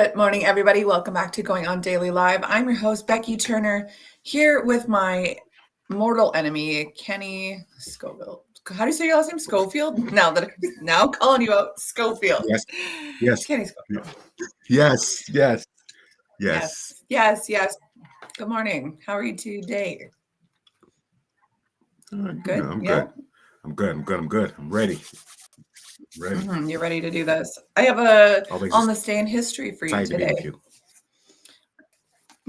Good morning, everybody. Welcome back to Going on Daily Live. I'm your host, Becky Turner, here with my mortal enemy, Kenny Scoville. How do you say your last name? Schofield? Now calling you out, Schofield. Yes. Kenny Schofield. Yes. Yes. Good morning. How are you today? Good? I'm Yeah? good. I'm ready. You're ready to do this. I have a Always On This Day in History for you excited to be today. with you.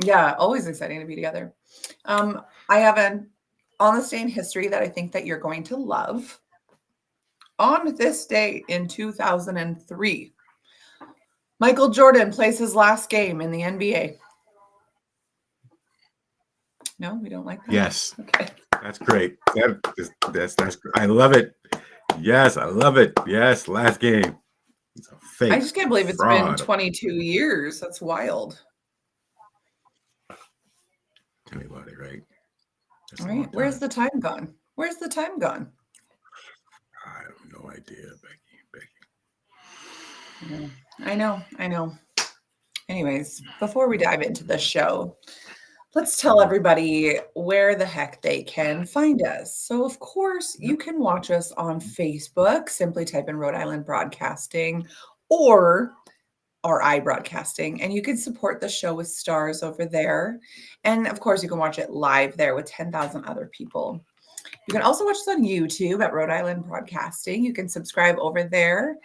Yeah, always exciting to be together. I have an On This Day in History that I think that you're going to love. On this day in 2003, Michael Jordan plays his last game in the NBA. No, we don't like that? Yes. Okay. That's great. That's I love it. Yes, I love it. Yes, last game. It's a fake. I just can't believe it's fraud. been 22 years. That's wild. Tell me about it, right? All right. Where's the time gone? Where's the time gone? I have no idea, Becky. I know. Anyways, before we dive into the show, let's tell everybody where the heck they can find us. So, of course, you can watch us on Facebook. Simply type in Rhode Island Broadcasting or RI Broadcasting, and you can support the show with stars over there. And, of course, you can watch it live there with 10,000 other people. You can also watch us on YouTube at Rhode Island Broadcasting. You can subscribe over there.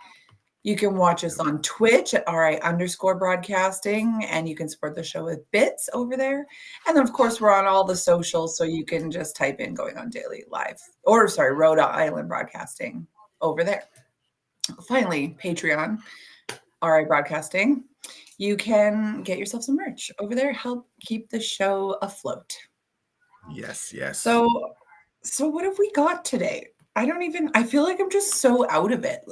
You can watch us on Twitch at RI_broadcasting, and you can support the show with bits over there. And then, of course, we're on all the socials, so you can just type in Going on Daily Live, Rhode Island Broadcasting over there. Finally, Patreon, RI Broadcasting. You can get yourself some merch over there, help keep the show afloat. Yes. So what have we got today? I feel like I'm just so out of it,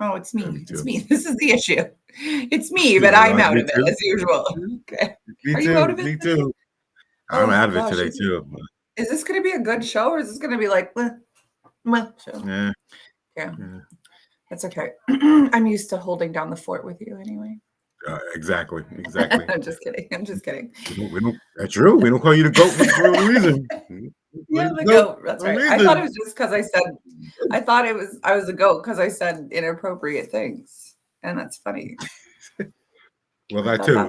Oh, it's me. It's me. This is the issue. It's me, but I'm out of it as usual. Okay. Are you out of it? Me too. I'm out of it today too. Is this going to be a good show, or is this going to be like, show? Yeah. That's okay. I'm used to holding down the fort with you anyway. Exactly. I'm just kidding. We don't. That's true. We don't call you the GOAT for a reason. Yeah, the goat. That's right. I thought it was just because I was a goat because I said inappropriate things, and that's funny. Well, that too.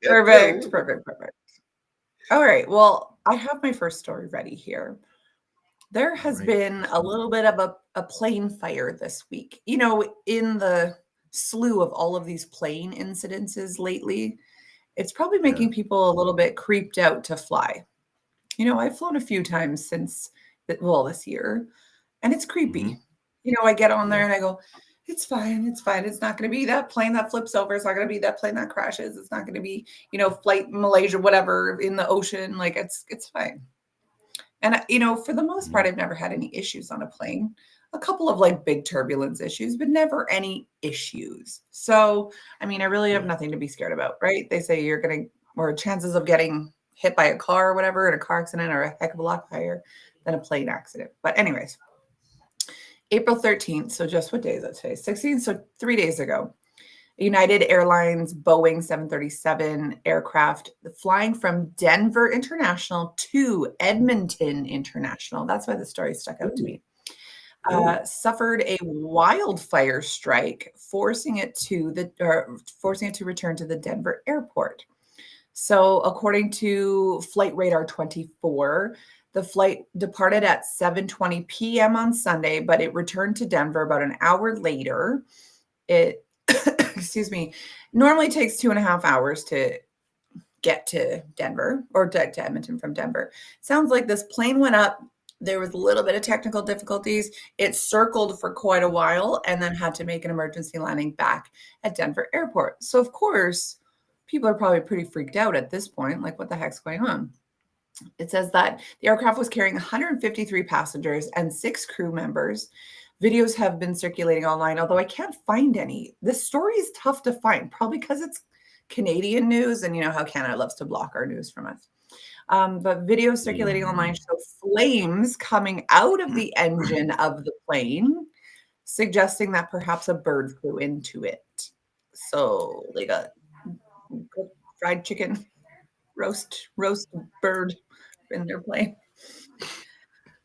Okay. Perfect. All right. Well, I have my first story ready here. There has been a little bit of a plane fire this week. In the slew of all of these plane incidences lately, it's probably making people a little bit creeped out to fly. I've flown a few times since this year, and it's creepy. I get on there and I go, it's fine. It's not going to be that plane that flips over. It's not going to be that plane that crashes. It's not going to be, flight Malaysia, whatever, in the ocean. Like it's fine. And, for the most part, I've never had any issues on a plane. A couple of like big turbulence issues, but never any issues. So, I really have nothing to be scared about, right? They say or chances of getting hit by a car or whatever in a car accident are a heck of a lot higher than a plane accident. But anyways, April 13th. So just what day is it today? 16th. So 3 days ago, United Airlines Boeing 737 aircraft flying from Denver International to Edmonton International. That's why the story stuck out to me. Suffered a wildfire strike, forcing it to return to the Denver airport. So, according to Flight Radar 24, the flight departed at 7:20 p.m. on Sunday, but it returned to Denver about an hour later. It, normally takes 2.5 hours to get to Denver or to Edmonton from Denver. Sounds like this plane went up. There was a little bit of technical difficulties. It circled for quite a while and then had to make an emergency landing back at Denver Airport. So, of course, people are probably pretty freaked out at this point. Like, what the heck's going on? It says that the aircraft was carrying 153 passengers and 6 crew members. Videos have been circulating online, although I can't find any. This story is tough to find, probably because it's Canadian news, and you know how Canada loves to block our news from us. But videos circulating online show flames coming out of the engine of the plane. suggesting that perhaps a bird flew into it. So they got good fried chicken, roast bird in their plane.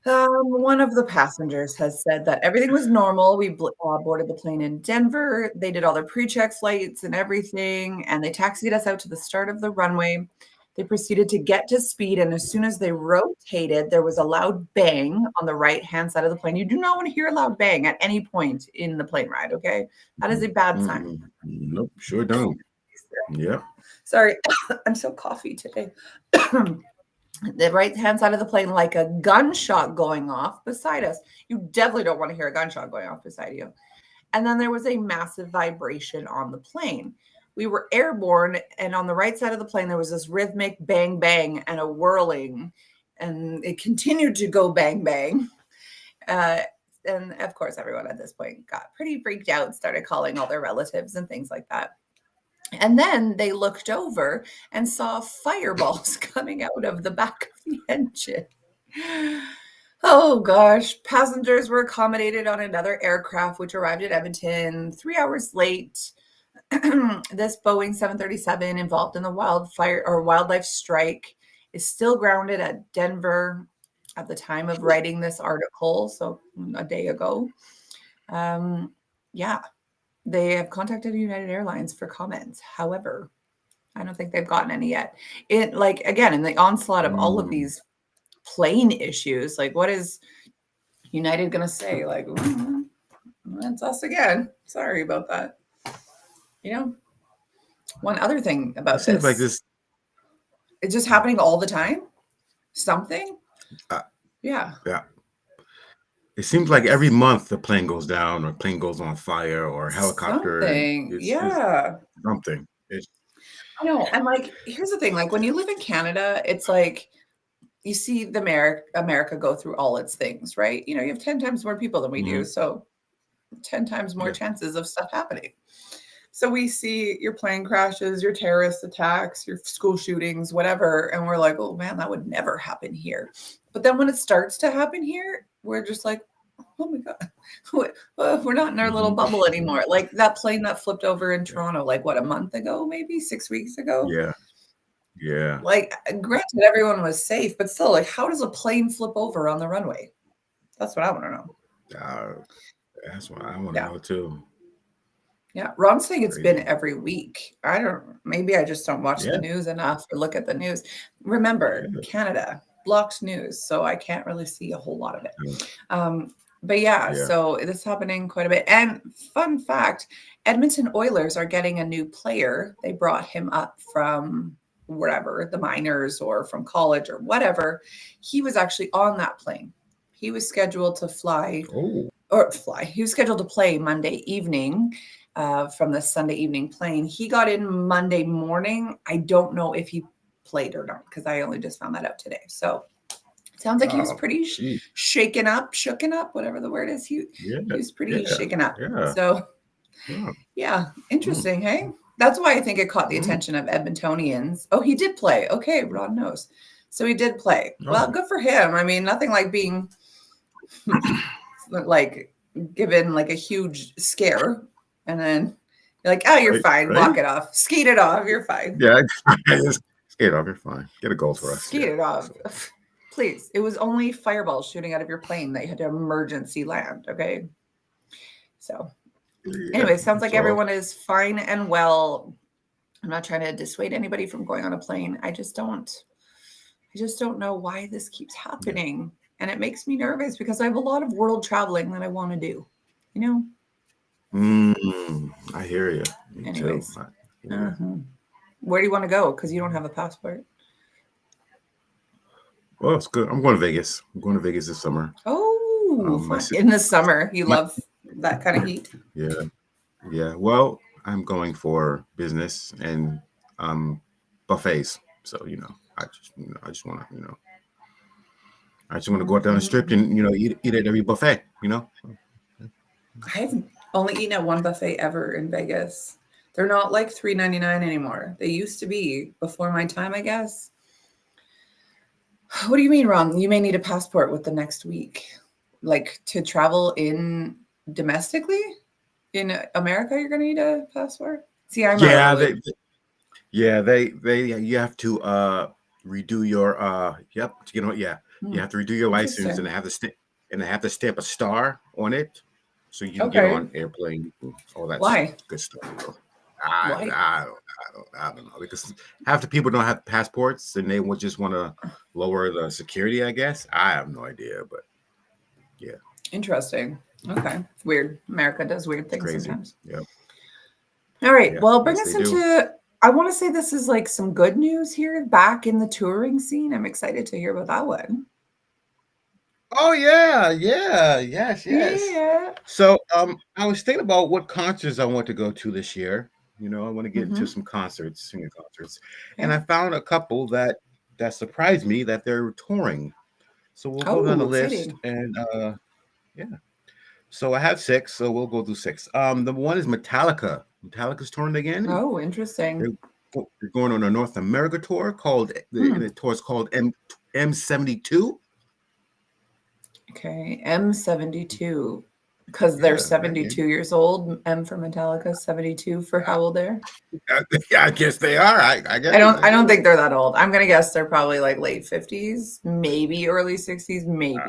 One of the passengers has said that everything was normal. We boarded the plane in Denver. They did all their pre-check flights and everything, and they taxied us out to the start of the runway. They proceeded to get to speed, and as soon as they rotated, there was a loud bang on the right-hand side of the plane. You do not want to hear a loud bang at any point in the plane ride, okay? That is a bad sign. Nope, sure don't. Yeah. Sorry, I'm so coffee today. The right-hand side of the plane, like a gunshot going off beside us. You definitely don't want to hear a gunshot going off beside you. And then there was a massive vibration on the plane. We were airborne, and on the right side of the plane, there was this rhythmic bang, bang, and a whirling, and it continued to go bang, bang. And of course, everyone at this point got pretty freaked out, started calling all their relatives and things like that. And then they looked over and saw fireballs coming out of the back of the engine. Oh gosh, passengers were accommodated on another aircraft, which arrived at Edmonton 3 hours late. This Boeing 737 involved in the wildlife strike is still grounded at Denver at the time of writing this article, so a day ago. Yeah. They have contacted United Airlines for comments. However, I don't think they've gotten any yet. Again, in the onslaught of all of these plane issues, like what is United going to say? Like, that's us again. Sorry about that. One other thing about this. Seems like this. It's just happening all the time. Something. Yeah. It seems like every month the plane goes down, or plane goes on fire, or helicopter. Something. Something. I know. And here's the thing. Like when you live in Canada, it's like you see the America go through all its things, right? You have 10 times more people than we do. So 10 times more chances of stuff happening. So we see your plane crashes, your terrorist attacks, your school shootings, whatever. And we're like, oh man, that would never happen here. But then when it starts to happen here, we're just like, oh my God, we're not in our little bubble anymore. Like that plane that flipped over in Toronto, a month ago, maybe 6 weeks ago. Yeah. Granted, everyone was safe, but still, how does a plane flip over on the runway? That's what I want to know. That's what I want to know too. Yeah, Ron's saying it's been every week. Maybe I just don't watch the news enough or look at the news. Remember, Canada blocked news, so I can't really see a whole lot of it. But so this is happening quite a bit. And fun fact, Edmonton Oilers are getting a new player. They brought him up from wherever, the minors or from college or whatever. He was actually on that plane. He was scheduled to fly. He was scheduled to play Monday evening. From the Sunday evening plane. He got in Monday morning. I don't know if he played or not because I only just found that out today. So it sounds like he was pretty shooken up, whatever the word is. He was pretty shaken up. So interesting, hey? That's why I think it caught the attention of Edmontonians. Oh, he did play. Okay, Rod knows. So he did play. Well, good for him. I mean, nothing like being given a huge scare. And then you're like, oh, you're fine. Right? Walk it off. Skate it off. You're fine. Yeah, skate off. You're fine. Get a goal for us. Skate it off. Please. It was only fireballs shooting out of your plane that you had to emergency land. Okay. So anyway, sounds like everyone is fine and well. I'm not trying to dissuade anybody from going on a plane. I just don't know why this keeps happening. And it makes me nervous because I have a lot of world traveling that I want to do, I hear you. Anyways, where do you want to go? Because you don't have a passport. Well, it's good. I'm going to Vegas. I'm going to Vegas this summer. Oh, in the summer. You love that kind of heat. Yeah. Well, I'm going for business and buffets. So I just want to I just want to go out down the strip and eat at every buffet. I've only eaten at one buffet ever in Vegas. They're not like $3.99 anymore. They used to be before my time, I guess. What do you mean, Ron? You may need a passport with the next week, to travel in domestically in America, you're going to need a passport. See, I'm out of the Yeah, loop. they you have to redo your yep, you know, yeah. You have to redo your license and Interesting. they have to stamp a star on it so you can get Okay. on airplane, all that Why? good stuff. Why? I don't know because half the people don't have passports and they would just want to lower the security, I guess. I have no idea, but yeah, Interesting. Okay. It's weird. America does weird it's things crazy. sometimes. Yep, All right. yep, Well, bring yes, us they do. into, I want to say this is like some good news here back in the touring scene. I'm excited to hear about that one. Oh yeah, yeah, yes, yes. Yeah. So I was thinking about what concerts I want to go to this year. You know, I want to get into Mm-hmm. some concerts, singing concerts. And Okay. I found a couple that surprised me that they're touring. So we'll go down the Oh, list exciting. and yeah. So I have six, so we'll go through six. Number one is Metallica. Metallica's touring again. Oh, interesting. They're, they're going on a North America tour called Hmm. the tour is called M72. Okay. M72. Because they're Yeah, yeah. 72 years old. M for Metallica, 72 for how old they're? Yeah, I guess they are. I I guess. don't I don't think they're that old. I'm gonna guess they're probably like late 50s, maybe early 60s, maybe.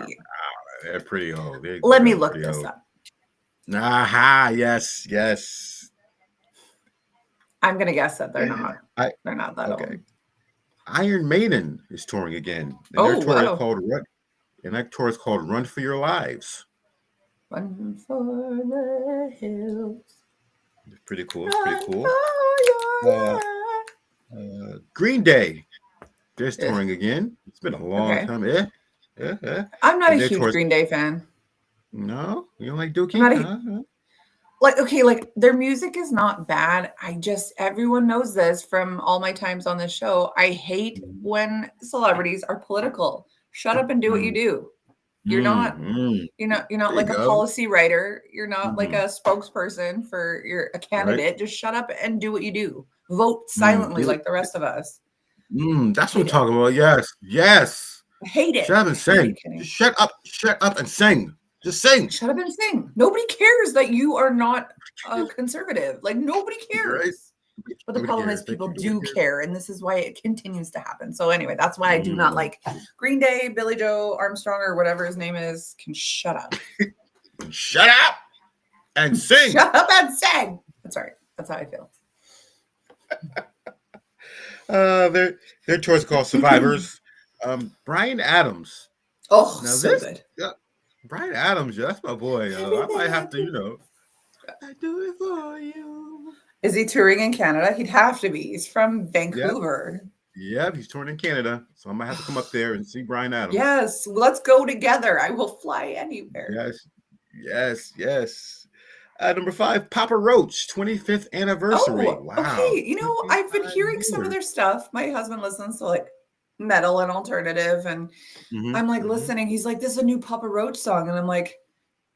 They're pretty old. Let me They're look pretty this old. up. Aha, yes, yes. I'm gonna guess that I they're not that okay. old. Iron Maiden is touring again, and their Oh tour is wow. called Run. And that tour is called Run for Your Lives. Run for the hills. It's pretty cool. It's pretty Run cool. for Uh, your life. Green Day, they're Ugh, touring again. It's been a long okay. time. Yeah, yeah, yeah. I'm not a And their huge tours. Green Day fan. No, you don't like I'm Dookie? not a Huh? like okay, like their music is not bad. I just everyone knows this from all my times on this show. I hate when celebrities are political. Shut up and do what you Mm, do. You're mm, not mm. you're not There you like a go. policy writer. You're not like Mm, a spokesperson for you're a right. candidate. Just shut up and do what you do. Vote silently Do it. like the rest of us. That's what I'm Hate it. talking about. Yes, yes. I hate Shut it. up and I hate sing. it, Kenny. Just shut up and sing. Just sing. Shut up and sing. Nobody cares that you are not a conservative. Like nobody Right? cares. But the Nobody problem is cares. Thank people you. Nobody do cares. care, and this is why it continues to happen. So anyway, that's why I do not Mm. like Green Day, Billy Joe Armstrong, or whatever his name is, can shut up. Shut up and sing. Shut up and sing. That's right. That's how I feel. Their tour is called Survivors. Brian Adams. Oh, Now so this good. Brian Adams, that's my boy. I Everything might I have to, do. I do it for you. Is he touring in Canada? He'd have to be. He's from Yep, Vancouver. yep. He's touring in Canada, so I might have to come up there and see Brian Adams. Yes, let's go together. I will fly anywhere. Yes, yes, yes. Number five, Papa Roach, 25th anniversary. Oh, Wow, okay. You know, I've been 25 hearing some of years. their stuff. My husband listens to like metal and alternative, and Hmm, I'm like hmm. listening. He's like, "This is a new Papa Roach song," and I'm like,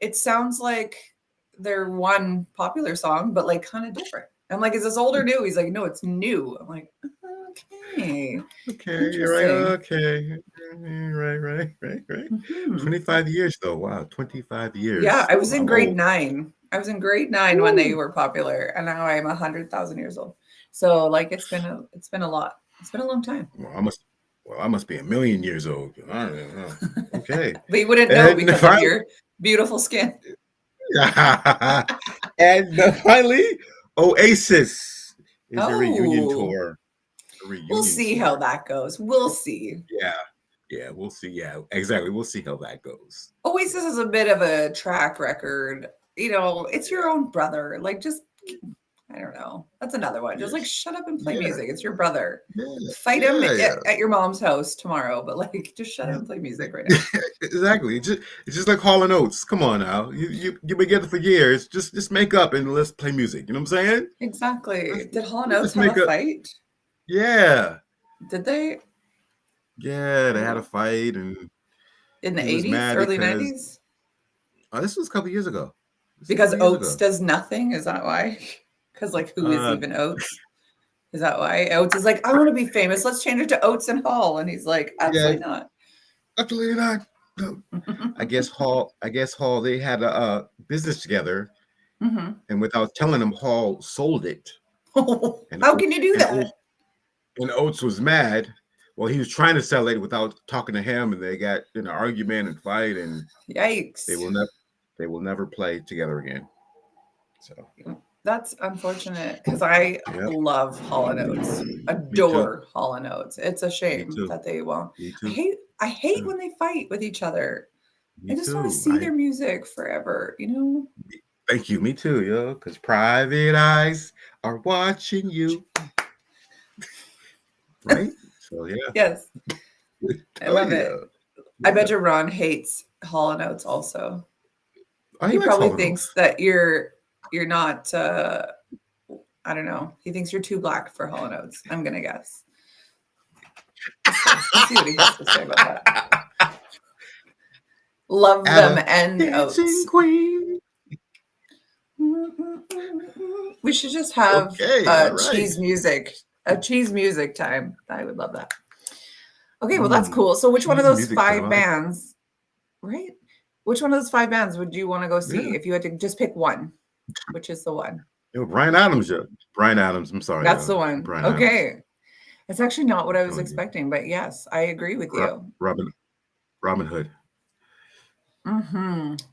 "It sounds like their one popular song, but like kind of different." I'm like, "Is this old or new?" He's like, "No, it's new." I'm like, "Okay, Okay, you're right. interesting." Okay, right. Hmm. 25 years though. Wow, 25 Yeah, years. I was Ooh, in I'm grade old. 9. I was in grade 9 when they Ooh. were popular, and now I'm 100,000 years old. So like it's been a lot. It's been a long time. Well, I must be a million years old. I don't know. Okay, But you wouldn't know and because of finally, your beautiful skin. and finally, Oasis is a reunion Oh, tour. A we'll reunion see how tour. that goes. We'll see. Yeah, yeah, we'll see. Yeah, exactly. We'll see how that goes. Oasis is a bit of a track record. You know, it's Yeah, your own brother. Like, just, I don't know. That's another one. Just like, yes, shut up and play yeah, music. It's your brother. yeah, Fight him yeah, yeah. at your mom's house tomorrow, but like, just shut up and play music right now. Exactly. It's just like Hall and Oates. Come on now. You've been together for years. Just make up and let's play music. You know what I'm saying? Exactly. Let's, Did Hall and let's Oates just have a make up. fight? Yeah. Did they? Yeah, I they had a don't fight and in the he was 80s, mad early because 90s? this was a couple years ago. This was a Because couple years Oates ago. does nothing? Is that why? Because like who is Uh even Oates? Is that why? Oates is like, I want to be famous. Let's change it to Oates and Hall. And he's like, yeah, absolutely not. absolutely not. I guess Hall they had a business together, and without telling him, Hall sold it. And How can you do and that? Oates was mad. Well, he was trying to sell it without talking to him, and they got in an argument and fight, and Yikes! they will never play together again. So that's unfortunate because I love Hall and Oates. Adore Hall and Oates. It's a shame that they won't. Me too. I hate when they fight with each other. Me I just want to too. see their music forever, you know? Thank you. Me too, yo. Because private eyes are watching you. Right? So, yeah. Yes. I love it. Yeah. I bet you Ron hates Hall and Oates also. Oh, he probably thinks that you're not, I don't know. He thinks you're too black for Hall and Oates. I'm going to guess. Let's see what he has to say about that. Love them and Oates. Queen. We should just have cheese music time. I would love that. Okay, well, that's cool. So which one of those 5 bands, right? Which one of those 5 bands would you want to go see if you had to just pick one? Which is the one? Brian Adams, Brian Adams. I'm sorry. That's the one. Brian okay. Adams. It's actually not what I was expecting, but yes, I agree with you. Robin Hood.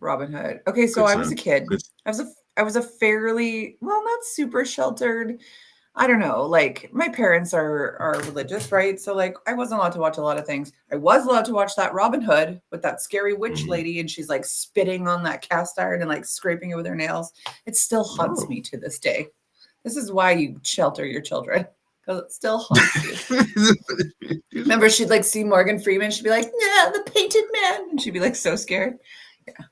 Robin Hood. Okay, so I was a kid. I was a fairly, well, not super sheltered. I don't know, like my parents are religious, right? So like I wasn't allowed to watch a lot of things. I was allowed to watch that Robin Hood with that scary witch lady, and she's like spitting on that cast iron and like scraping it with her nails. It still haunts me to this day. This is why you shelter your children, because it still haunts you. Remember, she'd like see Morgan Freeman. She'd be like, "Yeah, the painted man," and she'd be like so scared. Yeah.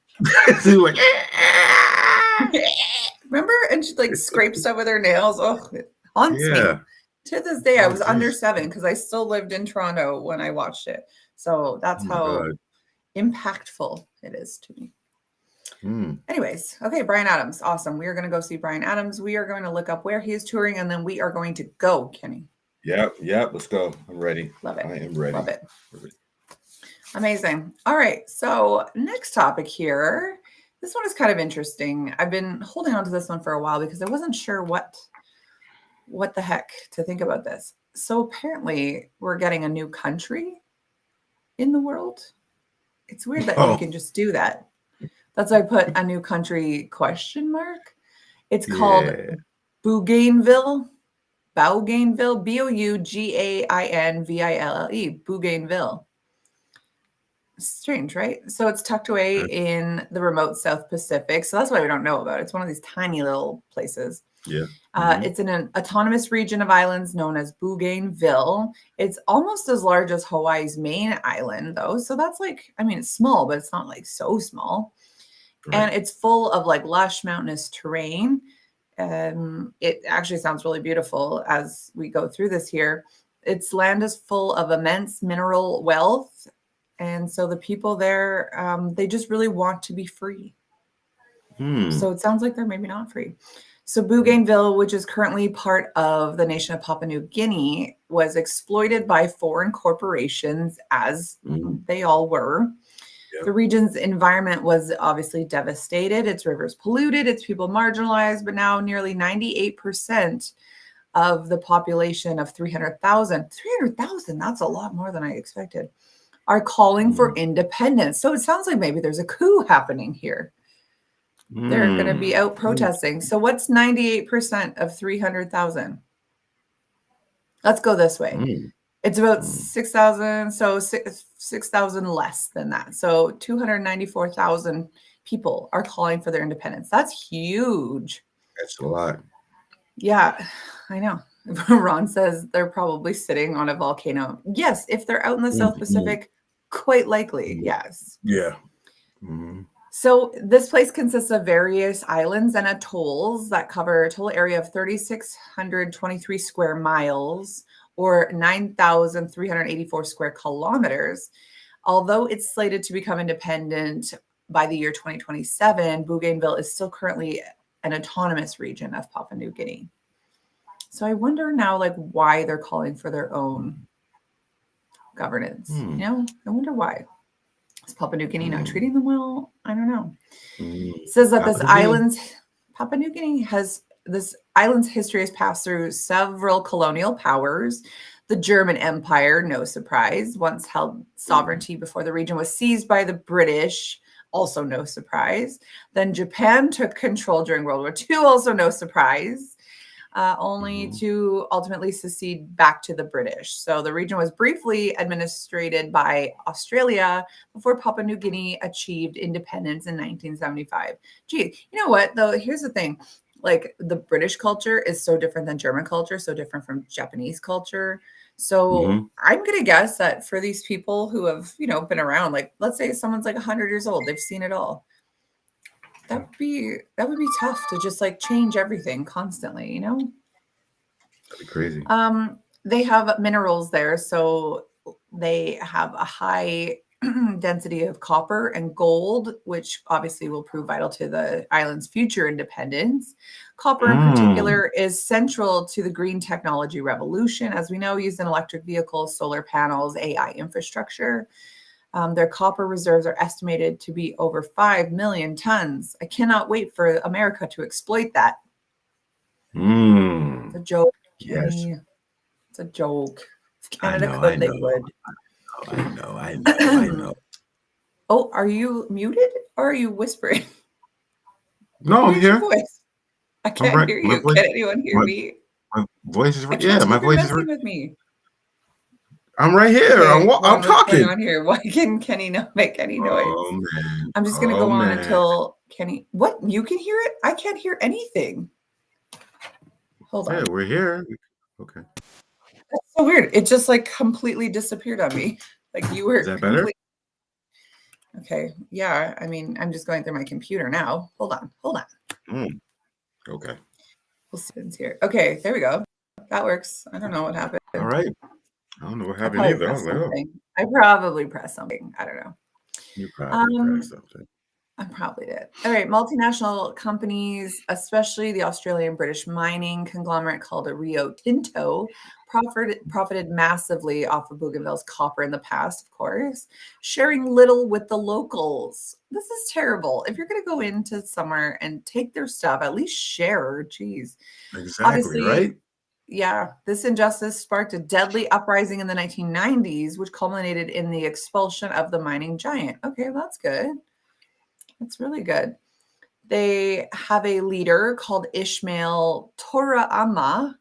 Remember, and she like scrapes stuff with her nails. Oh, it haunts me. To this day, I was under 7 because I still lived in Toronto when I watched it. So that's how impactful it is to me. Anyways, okay, Brian Adams. Awesome. We are going to go see Brian Adams. We are going to look up where he is touring, and then we are going to go, Kenny. Yep. Let's go. I'm ready. Love it. I am ready. Love it. Amazing. All right. So next topic here. This one is kind of interesting. I've been holding on to this one for a while because I wasn't sure what the heck to think about this. So apparently we're getting a new country in the world. It's weird that we can just do that. That's why I put a new country ? It's called Bougainville. Bougainville. Bougainville. Bougainville. Strange, right? So it's tucked away in the remote South Pacific. So that's why we don't know about it. It's one of these tiny little places. Yeah. It's in an autonomous region of islands known as Bougainville. It's almost as large as Hawaii's main island, though. So that's like, I mean, it's small, but it's not like so small. Right. And it's full of like lush mountainous terrain. It actually sounds really beautiful as we go through this here. Its land is full of immense mineral wealth. And so the people there, they just really want to be free. So it sounds like they're maybe not free. So Bougainville, which is currently part of the nation of Papua New Guinea, was exploited by foreign corporations, as they all were. Yep. The region's environment was obviously devastated. Its rivers polluted, its people marginalized, but now nearly 98% of the population of 300,000, that's a lot more than I expected, are calling for independence. So it sounds like maybe there's a coup happening here. They're going to be out protesting. So what's 98% of 300,000? Let's go this way. It's about 6,000. So 6,000 less than that. So 294,000 people are calling for their independence. That's huge. That's a lot. Yeah, I know. Ron says they're probably sitting on a volcano. Yes, if they're out in the South Pacific, quite likely. Yes. Yeah. So this place consists of various islands and atolls that cover a total area of 3,623 square miles or 9,384 square kilometers. Although it's slated to become independent by the year 2027, Bougainville is still currently an autonomous region of Papua New Guinea. So I wonder now, like, why they're calling for their own governance. You know, I wonder why. Is Papua New Guinea not Mm, treating them well? I don't know. mm. It says that Papua New Guinea. Papua New Guinea this island's history has passed through several colonial powers. The German Empire, no surprise, once held sovereignty before the region was seized by the British, also no surprise. Then Japan took control during World War II, also no surprise, only Mhm. to ultimately secede back to the British. So the region was briefly administered by Australia before Papua New Guinea achieved independence in 1975. Gee, you know what, though? Here's the thing. Like the British culture is so different than German culture, so different from Japanese culture. So Mhm. I'm gonna guess that for these people who have, been around, like let's say someone's like 100 years old, they've seen it all. Yeah, That would be tough to just like change everything constantly, that'd be crazy. They have minerals there, so they have a high density of copper and gold, which obviously will prove vital to the island's future independence. Copper, in Mm. particular, is central to the green technology revolution, as we know, used in electric vehicles, solar panels, AI infrastructure. Their copper reserves are estimated to be over 5 million tons. I cannot wait for America to exploit that. It's Mm. a joke, Yes, Kenny. It's a joke. If I Canada know, I could, they know, would. I know, I know, I know. Oh, are you muted or are you whispering? No, I'm Where's your here. voice? I I'm can't right. hear you. Can anyone hear My, me? my voice is I right. can't Yeah, tell my if you're voice is right. messing with me. I'm right here. Okay, I'm Ron, what's going talking. on here? Why can Kenny not make any Oh noise? man. I'm just going to Oh go on man. until Kenny. What? You can hear it? I can't hear anything. Hold Yeah, on. we're here. Okay. That's so weird. It just like completely disappeared on me. Like you Is were that better? completely. Okay. Yeah. I mean, I'm just going through my computer now. Hold on. Hold on. Mm, okay. We'll see what's here. Okay. There we go. That works. I don't know what happened. All right. I don't know what I happened probably either. I was pressed like, oh, something. I probably pressed something. I don't know. you probably pressed Um, something. I probably did. All right. Multinational companies, especially the Australian British mining conglomerate called a Rio Tinto, profited massively off of Bougainville's copper in the past, of course, sharing little with the locals. This is terrible. If you're going to go into somewhere and take their stuff, at least share. Geez. Exactly, Obviously, right? yeah, this injustice sparked a deadly uprising in the 1990s, which culminated in the expulsion of the mining giant. Okay, well, that's good. That's really good. They have a leader called Ishmael Tora'ama,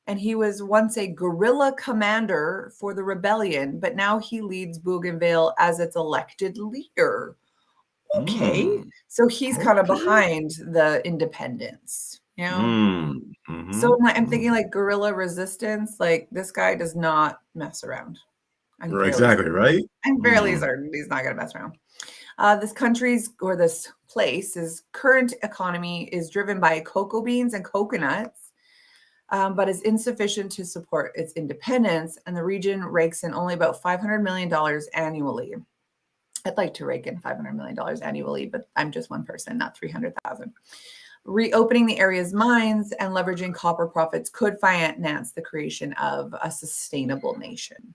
and he was once a guerrilla commander for the rebellion, but now he leads Bougainville as its elected leader. Okay. Mm, So he's kind of okay. behind the independence. Mm, So I'm mm. thinking like guerrilla resistance, like this guy does not mess around. I'm fairly Exactly, certain. right? I'm fairly Mm, certain he's not going to mess around. This place's current economy is driven by cocoa beans and coconuts, but is insufficient to support its independence. And the region rakes in only about $500 million annually. I'd like to rake in $500 million annually, but I'm just one person, not 300,000. Reopening the area's mines and leveraging copper profits could finance the creation of a sustainable nation.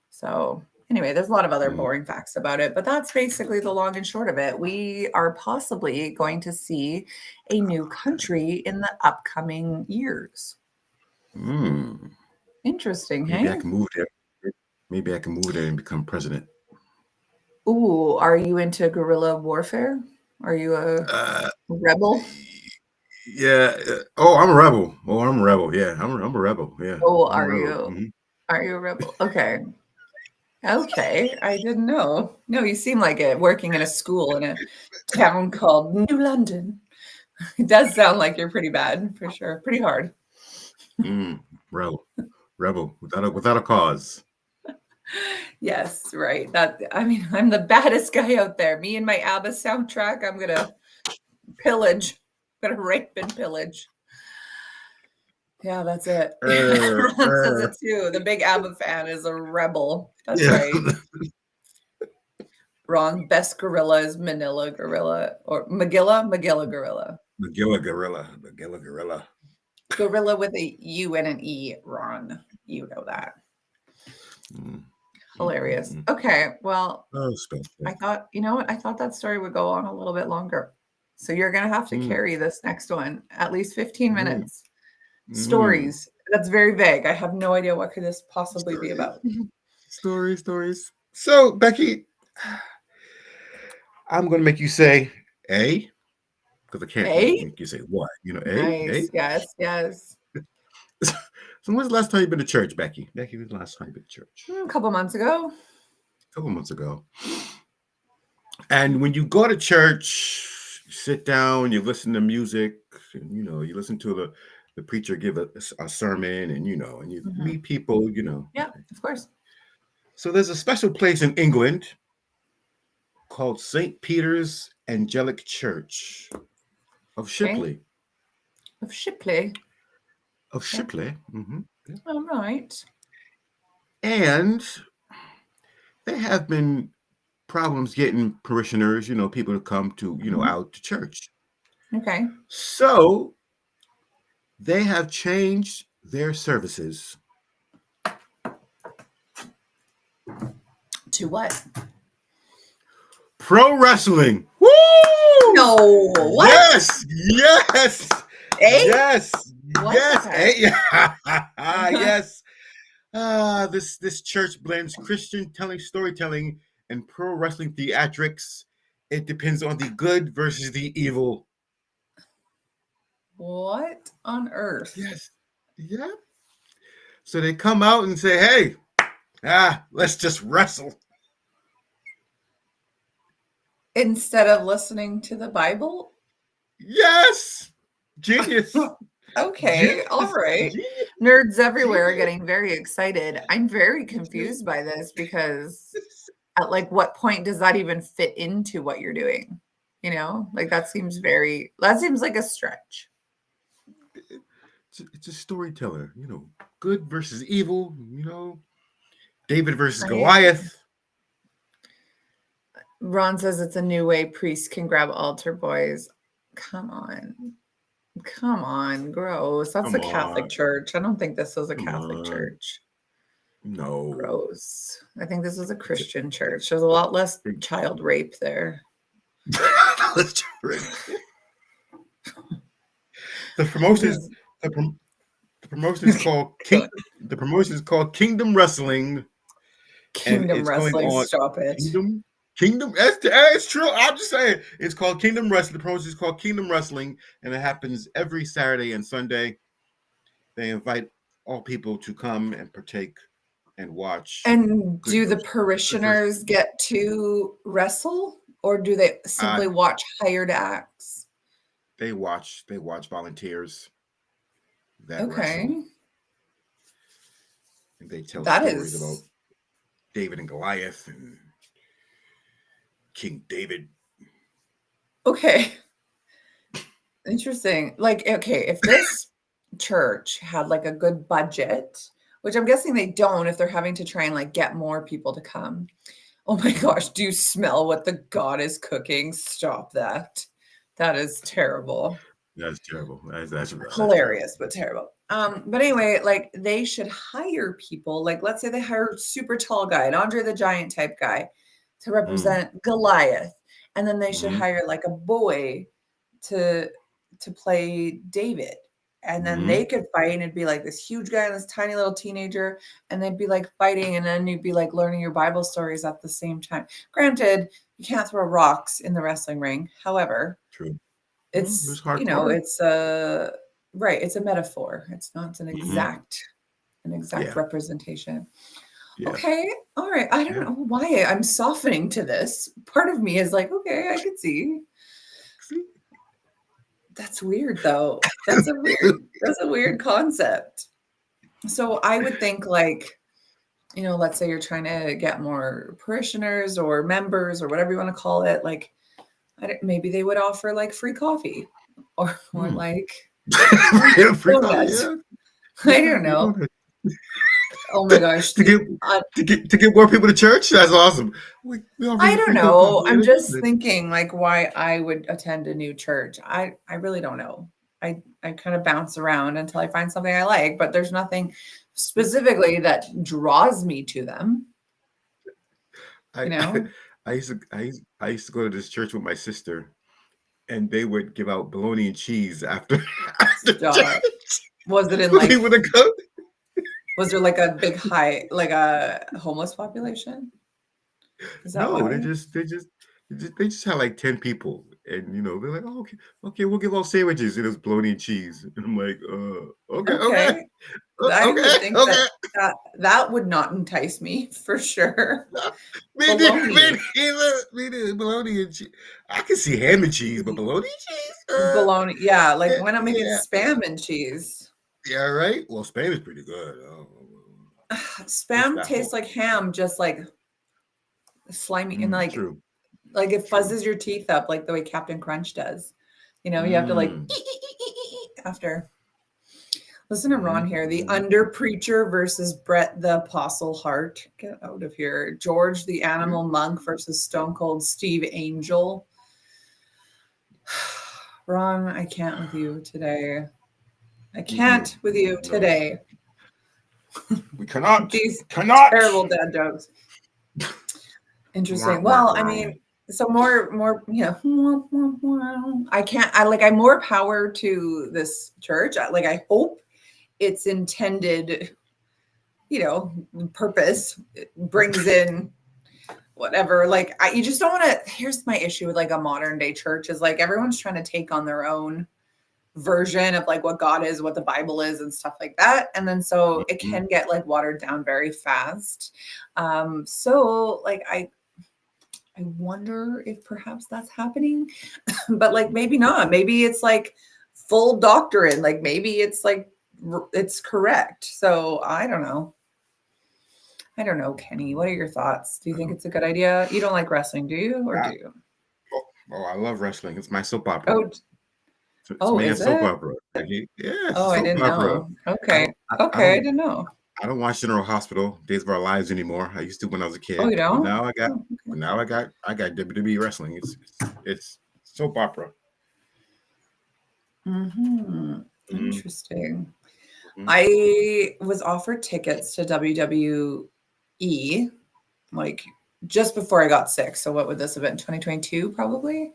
So, anyway, there's a lot of other mm, boring facts about it, but that's basically the long and short of it. We are possibly going to see a new country in the upcoming years. mm. Interesting, Maybe I hey? can move there. Maybe I can move there and become president. Ooh, are you into guerrilla warfare? Are you a Uh, rebel? yeah. Oh, I'm a rebel. Oh, I'm a rebel. Yeah, I'm a rebel. Yeah, Oh, I'm a are rebel. you? Are you a rebel? Okay. Okay. I didn't know. No, you seem like it working in a school in a town called New London. It does sound like you're pretty bad, for sure. Pretty hard. Rebel, rebel without a cause. Yes, right. I'm the baddest guy out there. Me and my ABBA soundtrack, I'm gonna pillage. I'm gonna rape and pillage. Yeah, that's it. Ron says Uh, it too. The big ABBA fan is a rebel. That's yeah. right. Ron, best gorilla is Manila gorilla or Magilla gorilla. Magilla gorilla. Magilla gorilla. Gorilla with a U and an E, Ron. You know that. Mm. Hilarious. Mm-mm. Okay, well, Oh, special. I thought, you know what? I thought that story would go on a little bit longer. So you're going to have to Mm, carry this next one at least 15 mm, minutes. mm. Stories. That's very vague. I have no idea what could this possibly be Stories. about. Stories. So, Becky, I'm going to make you say A, because I can't A? make you say what. A? Nice. Yes, yes. So, when's the last time you've been to church, Becky? Becky, when's the last time you've been to church? A couple months ago. A couple months ago. And when you go to church, you sit down, you listen to music, and, you listen to the preacher give a sermon, and, and you Mhm. meet people, Yeah, of course. So there's a special place in England called St. Peter's Angelic Church of Okay. Shipley. Of Shipley. Of Shipley. Mm-hmm. Yeah. All right. And there have been problems getting parishioners, people to come to, Mhm. out to church. Okay. So they have changed their services. To what? Pro wrestling. Woo! No. What? Yes. A? Yes. What? Yes. Okay. Yes. This church blends Christian storytelling and pro wrestling theatrics. It depends on the good versus the evil. What on earth? Yes. Yeah. So they come out and say, "Hey, let's just wrestle." Instead of listening to the Bible? Yes. Genius. Okay, all right. Genius. Nerds everywhere are Genius. getting very excited. I'm very confused by this because at like what point does that even fit into what you're doing? Like that seems like a stretch. It's a storyteller, good versus evil, David versus I mean, Goliath. Ron says it's a new way priests can grab altar boys. Come on. Gross. That's Come the Catholic on. Church. I don't think this was a Come Catholic on. church. No. Gross. I think this was a Christian church. There's a lot less child rape there. That's true. The promotion is called Kingdom Wrestling. And Kingdom it's going Wrestling. on Stop it. Kingdom. It's true. I'm just saying. It's called Kingdom Wrestling. The promotion is called Kingdom Wrestling, and it happens every Saturday and Sunday. They invite all people to come and partake and watch. And do the parishioners get to wrestle, or do they simply watch hired acts? They watch volunteers that Okay. wrestle. And they tell stories about David and Goliath and King David. Okay. Interesting. Like, okay, if this church had like a good budget, which I'm guessing they don't if they're having to try and like get more people to come. Oh my gosh, do you smell what the God is cooking? Stop that. That is terrible. That's terrible. That's hilarious, but terrible. But anyway, like they should hire people. Like, let's say they hire a super tall guy, an Andre the Giant type guy, to represent Goliath, and then they should hire like a boy to play David, and then they could fight, and it'd be like this huge guy and this tiny little teenager, and they'd be like fighting, and then you'd be like learning your Bible stories at the same time. Granted, you can't throw rocks in the wrestling ring. However, true. it's it's a right. It's a metaphor. It's not an exact representation. Yeah. Okay. All right. I don't know why I'm softening to this. Part of me is like, okay, I can see. That's weird though. That's a weird concept. So I would think like, let's say you're trying to get more parishioners or members or whatever you want to call it. Like, maybe they would offer like free coffee or like free donuts. I don't know. Oh my gosh! to get more people to church. That's awesome. I don't know. I'm just thinking like why I would attend a new church. I really don't know. I kind of bounce around until I find something I like, but there's nothing specifically that draws me to them. you I know? I used to go to this church with my sister, and they would give out bologna and cheese after after Stop. church Was it in for like, people to come. was there like a big high, like a homeless population? Is that No, why? they just had like 10 people, and they're like, oh, okay, we'll give out sandwiches, and it's bologna and cheese, and I'm like, okay, Okay. I okay, would think okay. that that would not entice me for sure. No, me neither, Bologna. me neither, bologna and cheese. I can see ham and cheese, but bologna and cheese, Bologna. Yeah, like why not make it yeah, spam and cheese? yeah, right. Well, Spain is pretty good. It's Spam that tastes whole. like ham, just like slimy and True, like it true. fuzzes your teeth up like the way Captain Crunch does. You have to like Mm, after. Listen to Ron here. The mhm. under preacher versus Brett the Apostle Hart. Get out of here. George the Animal Monk versus Stone Cold Steve Angel. Ron, I can't with you today. I can't with you No, today. we cannot, These cannot. terrible dad jokes. Wah, Interesting. wah, Well, I wah. mean, so more, I can't, I like, I more power to this church. I hope its intended, purpose brings in whatever. You just don't want to, here's my issue with like a modern day church is like everyone's trying to take on their own version of like what God is, what the Bible is, and stuff like that. And then so it Mhm. can get like watered down very fast. So like I wonder if perhaps that's happening, but like maybe not. Maybe it's like full doctrine. Like maybe it's like it's correct. So I don't know. I don't know, Kenny. What are your thoughts? Do you think it's a good idea? You don't like wrestling, do you? Or I, do you? oh, I love wrestling. It's my soap opera. Oh, It's oh, me a is soap it? opera. Yeah, it's a Oh, I soap didn't opera. know. I Okay. don't, I, I Okay, I don't, didn't know. I don't watch General Hospital, Days of Our Lives anymore. I used to when I was a Oh, kid, you but don't? now I got, Oh, okay. WWE wrestling. It's soap opera. Mm-hmm. Mm-hmm. Interesting. Mm-hmm. I was offered tickets to WWE like just before I got sick. So what would this have been? 2022 probably.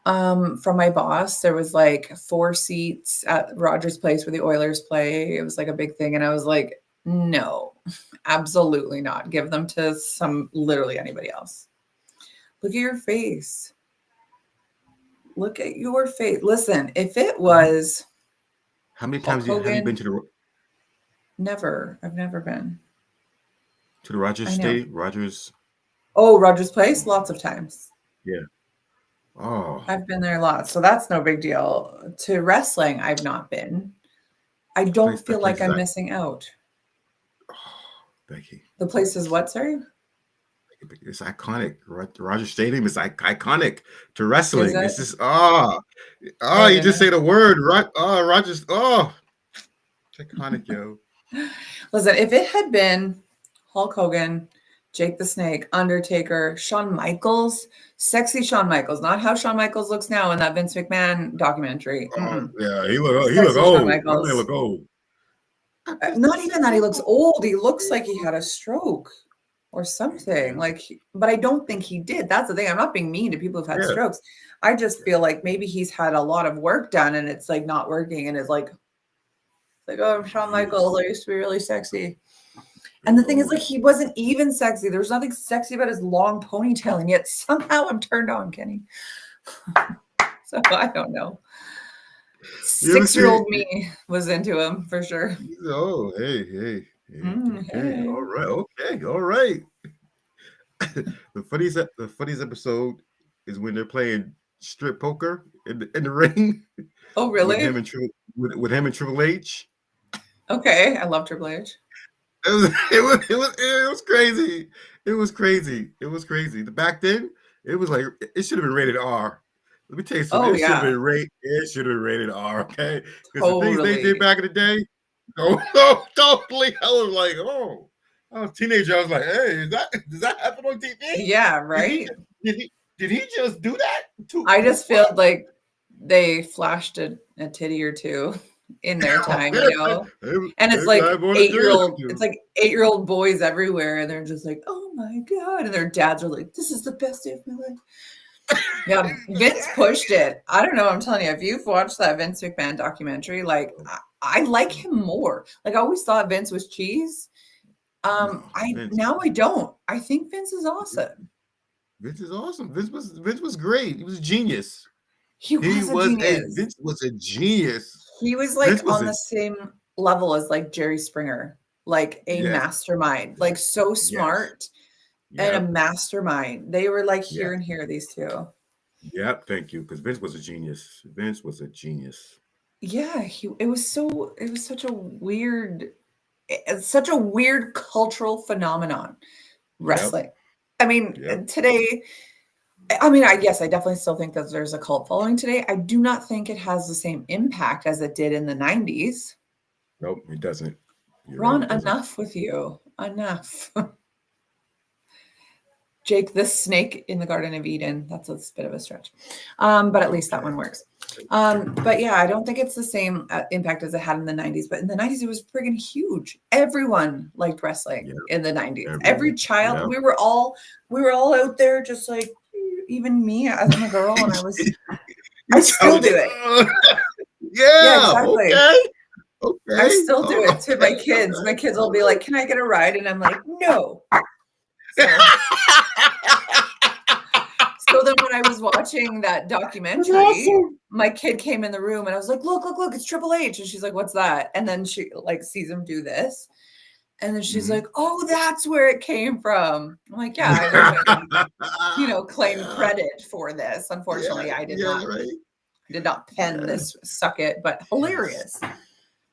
From my boss, there was like 4 seats at Rogers Place where the Oilers play. It was like a big thing. And I was like, no, absolutely not. Give them to literally anybody else. Look at your face. Look at your face. Listen, if it was How many Hulk times have you been Hogan, never. I've never been. to the Rogers I know. Stadium? Rogers, Oh, Rogers Place, lots of times. yeah. Oh, I've been there lots, so that's no big deal. To wrestling, I've not been. I don't that feel place like is I'm that. missing out. Oh, Becky, The place is what, sorry? it's iconic. Rogers Stadium is iconic to Is wrestling. it? It's just Oh, I you didn't just say know. the word right. Oh, Rogers. Oh, it's iconic, yo. Listen, if it had been Hulk Hogan, Jake the Snake, Undertaker, Shawn Michaels, sexy Shawn Michaels, not how Shawn Michaels looks now in that Vince McMahon documentary. Oh, Mm-mm. yeah, he look Sexy Shawn old. My man Michaels. look old. Not even that he looks old. He looks like he had a stroke or something. Yeah, But I don't think he did. That's the thing. I'm not being mean to people who've had yeah. strokes. I just feel like maybe he's had a lot of work done and it's like not working and it's like, oh, I'm Shawn He, Michaels. I used to be really sexy. he And the look thing is, old. like, he wasn't even sexy. There was nothing sexy about his long ponytail, and yet somehow I'm turned on, Kenny. So I don't know. You ever see? 6-year-old me was into him for sure. Oh, hey. Okay, all Hey. right, okay, all right. The funniest episode is when they're playing strip poker in the ring Oh, with him really? and with him and Triple H. Okay. I love Triple H. It was crazy. It was crazy. It was crazy. Back then, it was like it should have been rated R. Let me tell you something. Oh, yeah. It should have been rated R. Okay, because the things they did Totally. back in the day, oh, totally. I was like, oh, I was a teenager. I was like, hey, does that happen on TV? Yeah, Did he right? did he did he just do that to I to just feel what? like they flashed a titty or two in their time, Maybe And it's I like wanted to 8-year-old, it's do. like 8-year-old boys everywhere, and they're just like, oh my God. And their dads are like, this is the best day of my life. Yeah, Vince pushed it. I don't know. I'm telling you, if you've watched that Vince McMahon documentary, like I like him more. Like I always thought Vince was cheese. Vince. Now I don't. I think Vince is awesome. Vince is awesome. Vince was great. He was a genius. He was a genius. Vince was a genius. He was like on the same level as like Jerry Springer, like a mastermind, like so smart and a mastermind. They were like here and here, these two. Yep, thank you. Because Vince was a genius. Vince was a genius. Yeah, it was such a weird cultural phenomenon, wrestling. I mean, today, I guess I definitely still think that there's a cult following today. I do not think it has the same impact as it did in the 90s. Nope, it doesn't. Ron, enough with you. Enough. Jake, the snake in the Garden of Eden. That's a bit of a stretch. But at least that one works. But yeah, I don't think it's the same impact as it had in the 90s. But in the 90s, it was friggin' huge. Everyone liked wrestling in the 90s. Every child, we were all out there just like, even me as a girl, and I still do it. Yeah, exactly. Okay. I still do it to my kids. My kids will be like, can I get a ride? And I'm like, no. So then when I was watching that documentary, my kid came in the room and I was like, look, it's Triple H. And she's like, what's that? And then she like sees him do this. And then she's like, oh, that's where it came from. I'm like, yeah, I wish claim credit for this. Unfortunately, I did not pen this, suck it, but hilarious.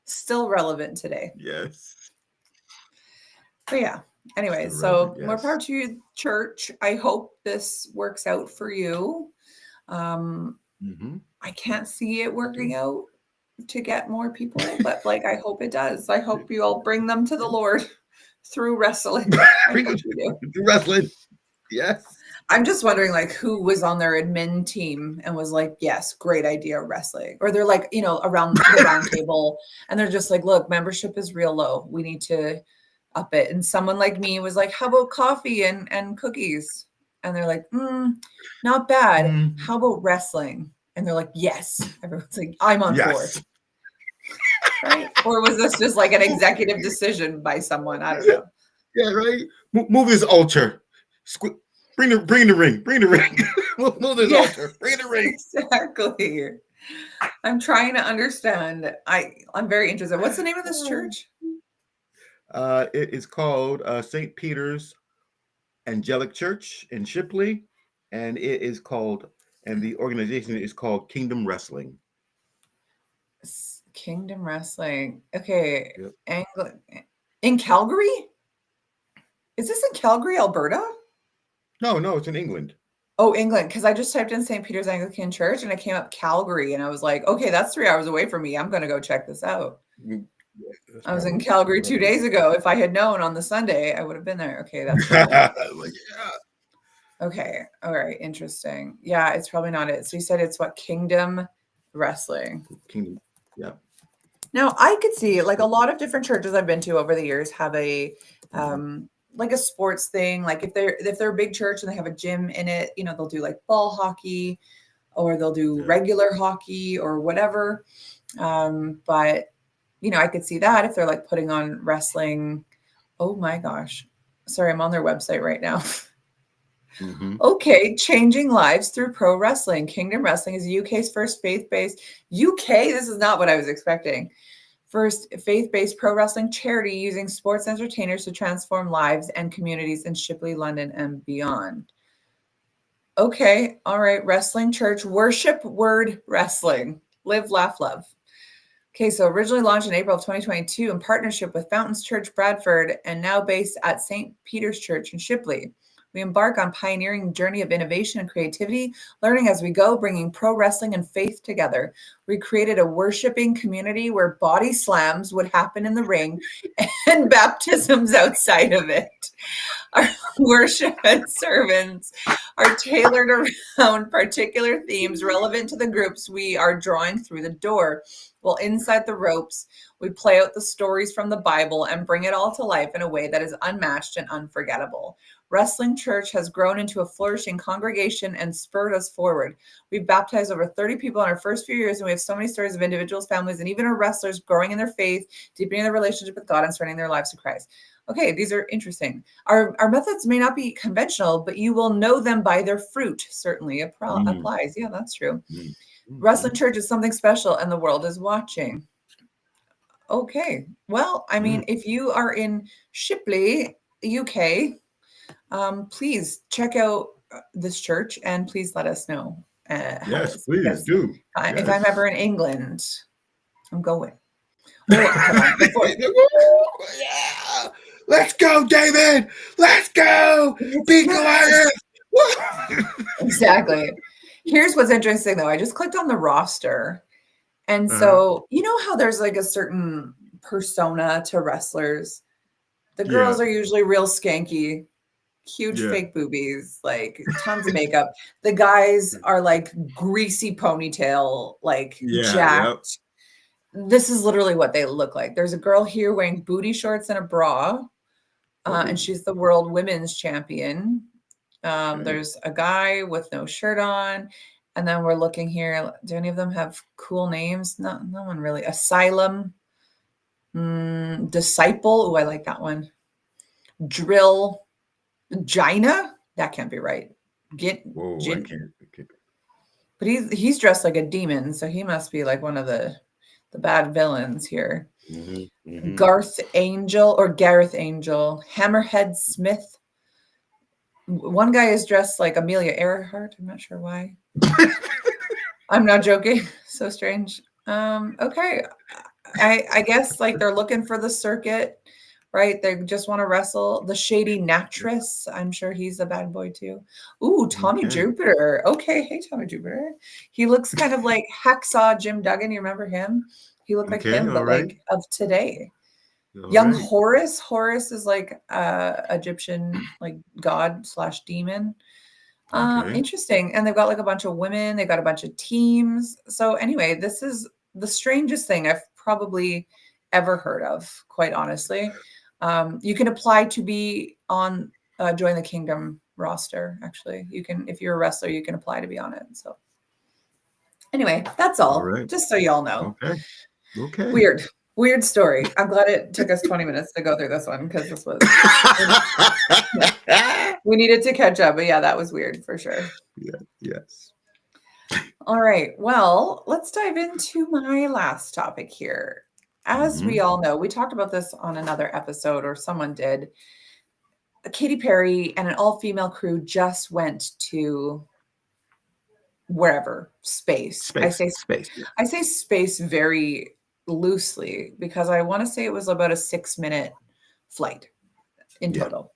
Still relevant today. Yes. But yeah. Anyway, so more power to you, church. I hope this works out for you. I can't see it working out to get more people, but like I hope it does. I hope you all bring them to the Lord through wrestling. Through wrestling. Yes. I'm just wondering like who was on their admin team and was like, yes, great idea, wrestling. Or they're like, around the round table and they're just like, look, membership is real low. We need to up it. And someone like me was like, how about coffee and cookies? And they're like, not bad. How about wrestling? And they're like, yes. Everyone's like, I'm on board. Right? Or was this just like an executive decision by someone? I don't know. Yeah, right. Move this altar. Bring the ring. Bring the ring. Move this altar. Bring the ring. Exactly. I'm trying to understand. I'm very interested. What's the name of this church? It is called St. Peter's Angelic Church in Shipley, and the organization is called Kingdom Wrestling. Kingdom Wrestling. Okay. Yep. In Calgary? Is this in Calgary, Alberta? No, it's in England. Oh, England. Because I just typed in St. Peter's Anglican Church and it came up Calgary. And I was like, okay, that's 3 hours away from me. I'm going to go check this out. Yeah, I was in Calgary 2 days ago. If I had known on the Sunday, I would have been there. Okay, that's Okay. All right. Interesting. Yeah, it's probably not it. So you said it's what? Kingdom Wrestling. Kingdom. Yeah. Now I could see like a lot of different churches I've been to over the years have a like a sports thing. Like if they're a big church and they have a gym in it, they'll do like ball hockey or they'll do regular hockey or whatever. But I could see that if they're like putting on wrestling. Oh my gosh. Sorry, I'm on their website right now. Okay, changing lives through pro wrestling. Kingdom Wrestling is the UK's first faith-based this is not what I was expecting. First faith-based pro wrestling charity using sports entertainers to transform lives and communities in Shipley, London, and beyond. Okay, all right, wrestling church, worship word wrestling. Live, laugh, love. Okay, so originally launched in April of 2022 in partnership with Fountains Church Bradford and now based at St. Peter's Church in Shipley. We embark on pioneering journey of innovation and creativity, learning as we go, bringing pro wrestling and faith together. We created a worshiping community where body slams would happen in the ring and baptisms outside of it. Our worship and sermons are tailored around particular themes relevant to the groups we are drawing through the door. While inside the ropes, we play out the stories from the Bible and bring it all to life in a way that is unmatched and unforgettable. Wrestling Church has grown into a flourishing congregation and spurred us forward. We've baptized over 30 people in our first few years, and we have so many stories of individuals, families, and even our wrestlers growing in their faith, deepening their relationship with God, and surrendering their lives to Christ. Okay, these are interesting. Our methods may not be conventional, but you will know them by their fruit. Certainly applies. Yeah, that's true. Wrestling Church is something special, and the world is watching. Okay. Well, I mean, if you are in Shipley, UK, please check out this church and please let us know how it is. Please do. If I'm ever in England, I'm going. Yeah. Let's go, David. Let's go. Be Goliath. Exactly. Here's what's interesting, though. I just clicked on the roster. And so, you know how there's like a certain persona to wrestlers? The girls are usually real skanky, huge fake boobies, like tons of makeup. The guys are like greasy ponytail, like jacked. Yep. This is literally what they look like. There's a girl here wearing booty shorts and a bra, and she's the world women's champion. There's a guy with no shirt on. And then we're looking here. Do any of them have cool names? No one really. Asylum. Disciple. Oh, I like that one. Drill. Gina? That can't be right. I can't. But he's dressed like a demon, so he must be like one of the bad villains here. Garth Angel or Gareth Angel. Hammerhead Smith. One guy is dressed like Amelia Earhart. I'm not sure why. I'm not joking. So strange. Okay. I guess like they're looking for the circuit, right? They just want to wrestle. The Shady Natress. I'm sure he's a bad boy too. Ooh, Tommy Jupiter. Okay. Hey, Tommy Jupiter. He looks kind of like Hacksaw Jim Duggan. You remember him? He looked like him, but like of today. Young Horus. Horus is like Egyptian like god / demon. Interesting. And they've got like a bunch of women. They've got a bunch of teams. So anyway, this is the strangest thing I've probably ever heard of, quite honestly. You can apply to be on Join the Kingdom roster. Actually, you can, if you're a wrestler, you can apply to be on it. So anyway, that's all. Just so y'all know. Okay. Weird story. I'm glad it took us 20 minutes to go through this one because this was we needed to catch up. But yeah, that was weird for sure. Yes. All right. Well, let's dive into my last topic here. As we all know, we talked about this on another episode, or someone did. Katy Perry and an all-female crew just went to wherever, space. I say space. I say space very loosely because I want to say it was about a 6-minute flight in total.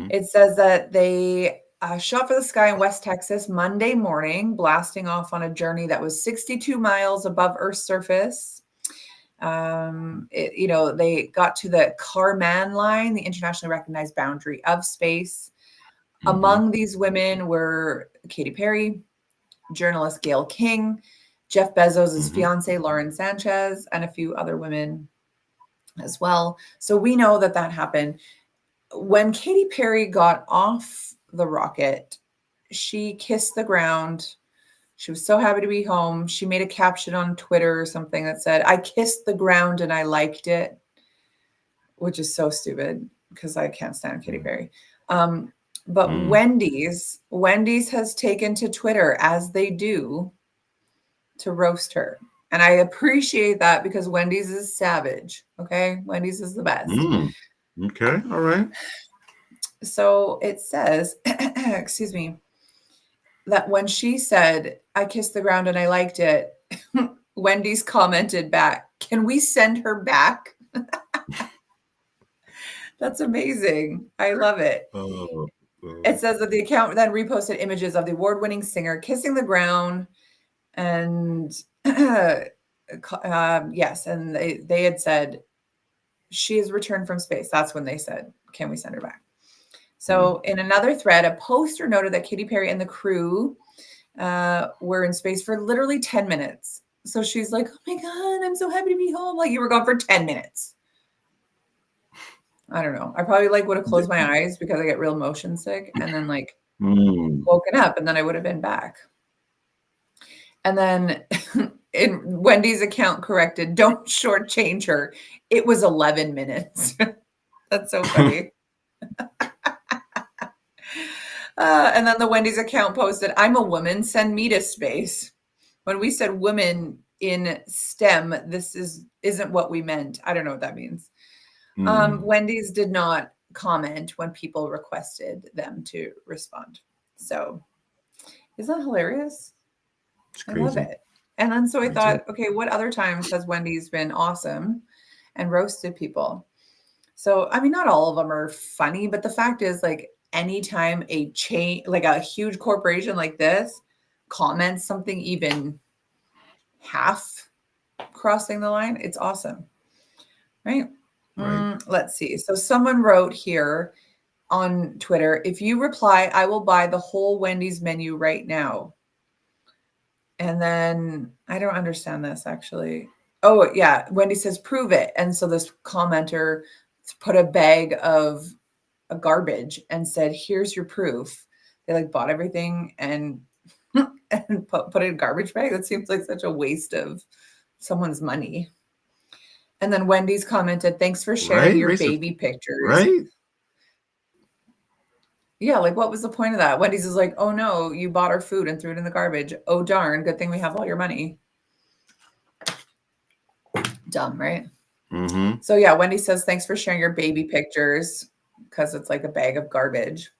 It says that they shot for the sky in West Texas Monday morning, blasting off on a journey that was 62 miles above Earth's surface. They got to the Kármán line, the internationally recognized boundary of space. Among these women were Katy Perry, journalist Gayle King, Jeff Bezos' fiance, Lauren Sanchez, and a few other women as well. So we know that happened. When Katy Perry got off the rocket, she kissed the ground. She was so happy to be home. She made a caption on Twitter or something that said, "I kissed the ground and I liked it," which is so stupid because I can't stand Katy Perry. But Wendy's has taken to Twitter, as they do, to roast her. And I appreciate that because Wendy's is savage. Okay. Wendy's is the best. Okay. All right. So it says, excuse me, that when she said, "I kissed the ground and I liked it," Wendy's commented back, "Can we send her back?" That's amazing. I love it. It says that the account then reposted images of the award-winning singer kissing the ground. And yes, and they had said she has returned from space. That's when they said, "Can we send her back?" So in another thread, a poster noted that Katy Perry and the crew were in space for literally 10 minutes. So she's like, "Oh my God, I'm so happy to be home." Like, you were gone for 10 minutes. I don't know. I probably like would have closed my eyes because I get real motion sick and then like Mm. woken up and then I would have been back. And then in Wendy's account corrected, don't shortchange her. It was 11 minutes. That's so funny. And then the Wendy's account posted, I'm a woman, send me to space. When we said women in STEM, isn't what we meant. I don't know what that means. Wendy's did not comment when people requested them to respond. So isn't that hilarious? I love it. And then so I thought, okay, what other times has Wendy's been awesome and roasted people? So, I mean, not all of them are funny, but the fact is, like, anytime a chain, like a huge corporation like this, comments something even half crossing the line, it's awesome. Right? Let's see. So someone wrote here on Twitter, if you reply, I will buy the whole Wendy's menu right now. And then I don't understand this actually. Oh, yeah. Wendy says, prove it. And so this commenter put a bag of garbage and said, here's your proof. They like bought everything and put it in a garbage bag. That seems like such a waste of someone's money. And then Wendy's commented, thanks for sharing your baby pictures. Right? Yeah, like what was the point of that? Wendy's is like, oh no, you bought our food and threw it in the garbage. Oh darn, good thing we have all your money. Dumb, right? Mm-hmm. So yeah, Wendy says, thanks for sharing your baby pictures because it's like a bag of garbage.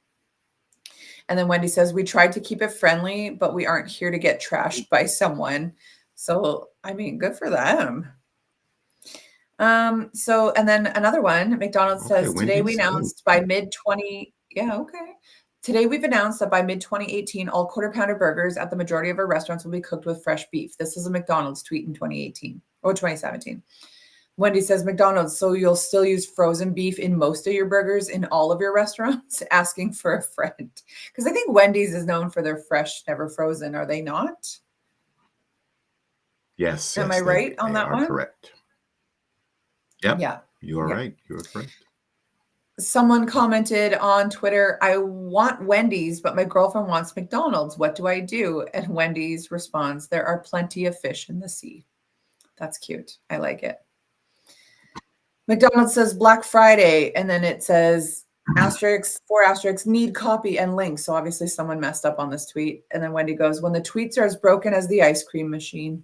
And then Wendy says, we tried to keep it friendly, but we aren't here to get trashed by someone. So, I mean, good for them. So, and then another one, McDonald's says, today we announced by mid-20, Today we've announced that by mid-2018, all quarter pounder burgers at the majority of our restaurants will be cooked with fresh beef. This is a McDonald's tweet in 2017. Wendy says, McDonald's, so you'll still use frozen beef in most of your burgers in all of your restaurants? Asking for a friend. Because I think Wendy's is known for their fresh, never frozen. Are they not? Yes. Am I right on that one? Correct. Yep. Yeah. You are right. You are correct. Someone commented on Twitter, I want Wendy's, but my girlfriend wants McDonald's. What do I do? And Wendy's responds, there are plenty of fish in the sea. That's cute. I like it. McDonald's says Black Friday, and then it says asterisks, 4 asterisks, need copy and link. So obviously someone messed up on this tweet. And then Wendy goes, when the tweets are as broken as the ice cream machine.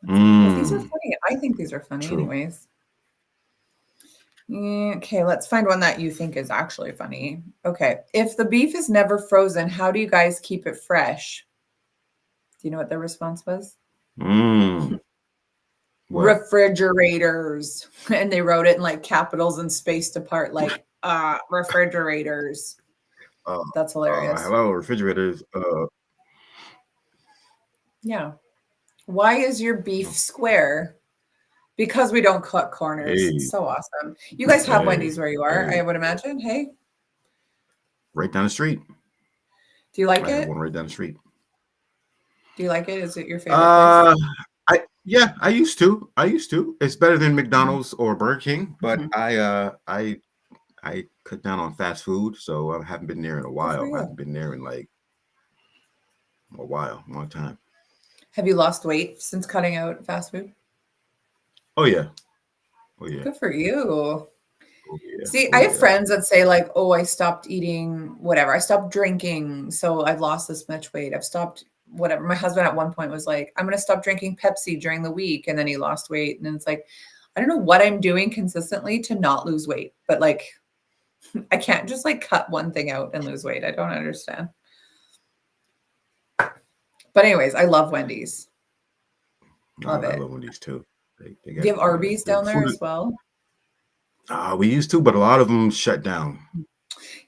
But these are funny. I think these are funny anyways. Okay, let's find one that you think is actually funny. Okay, if the beef is never frozen, how do you guys keep it fresh? Do you know what their response was? Refrigerators. And they wrote it in like capitals and spaced apart, like refrigerators. That's hilarious. Hello, refrigerators. Yeah. Why is your beef square? Because we don't cut corners. Hey. So awesome. You guys have Wendy's where you are, I would imagine. Hey. Right down the street. Do you like it? I have one right down the street. Do you like it? Is it your favorite place? I used to. It's better than McDonald's or Burger King, but I cut down on fast food, so I haven't been there in a while. I haven't been there in like a long time. Have you lost weight since cutting out fast food? Oh yeah. Good for you. See, I have friends that say like, oh, I stopped eating whatever. I stopped drinking, so I've lost this much weight. I've stopped whatever. My husband at one point was like, I'm going to stop drinking Pepsi during the week. And then he lost weight. And it's like, I don't know what I'm doing consistently to not lose weight, but like, I can't just like cut one thing out and lose weight. I don't understand. But anyways, I love Wendy's. Love it. I love Wendy's too. Do you have Arby's down there as well? We used to, but a lot of them shut down.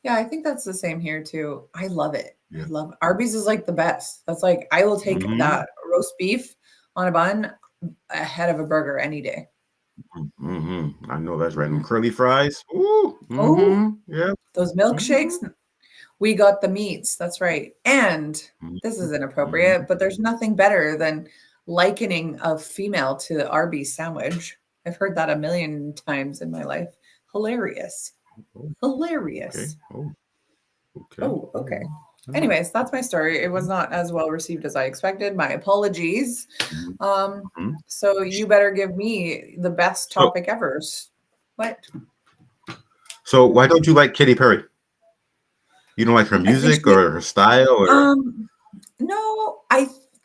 Yeah, I think that's the same here too. I love it. Yeah. I love Arby's is like the best. That's like, I will take that roast beef on a bun ahead of a burger any day. I know that's right. And curly fries. Ooh. Yeah. Those milkshakes. We got the meats. That's right. And this is inappropriate, but there's nothing better than likening a female to the Arby's sandwich. I've heard that a million times in my life. Hilarious. Oh, okay. Hilarious. Oh, okay. Oh, All okay. right. All right. Anyways, that's my story. It was not as well received as I expected. My apologies. Mhm, Um, mhm. so you better give me the best So, topic ever. What? so why don't you like Katy Perry? You don't like her I think music she or her style, or um no,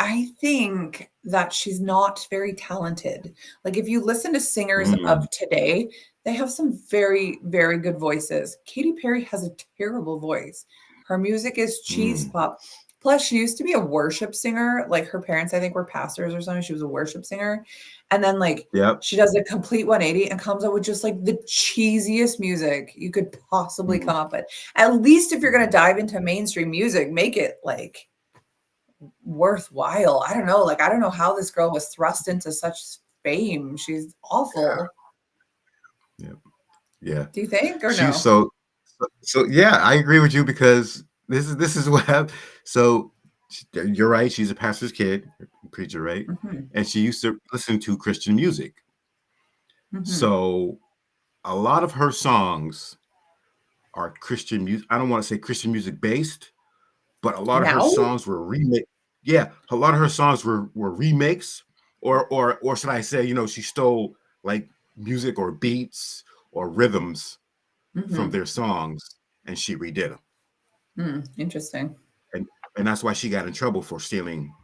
I think that she's not very talented. Like if you listen to singers mm, of today, they have some very, very good voices. Katy Perry has a terrible voice. Her music is cheese mm, pop. Plus, she used to be a worship singer. Like her parents, I think, were pastors or something. She was a worship singer. And then like yep, she does a complete 180 and comes up with just like the cheesiest music you could possibly mm, come up with. At least if you're gonna mhm. dive into mainstream music, make it like worthwhile. I don't know. Like, I don't know how this girl was thrust into such fame. She's awful. Yeah, yeah. Do you think or She's no? so yeah. I agree with you because this is what happened. So you're right. She's a pastor's kid, preacher, right? Hmm. And she used to listen to Christian music. Hmm. So a lot of her songs are Christian music. I don't want to say Christian music based, but a lot of her Now? songs were remake. Yeah, a lot of her songs were remakes, or should I say, she stole like music or beats or rhythms from Hmm. their songs and she redid them, Interesting. and that's why she got in trouble for stealing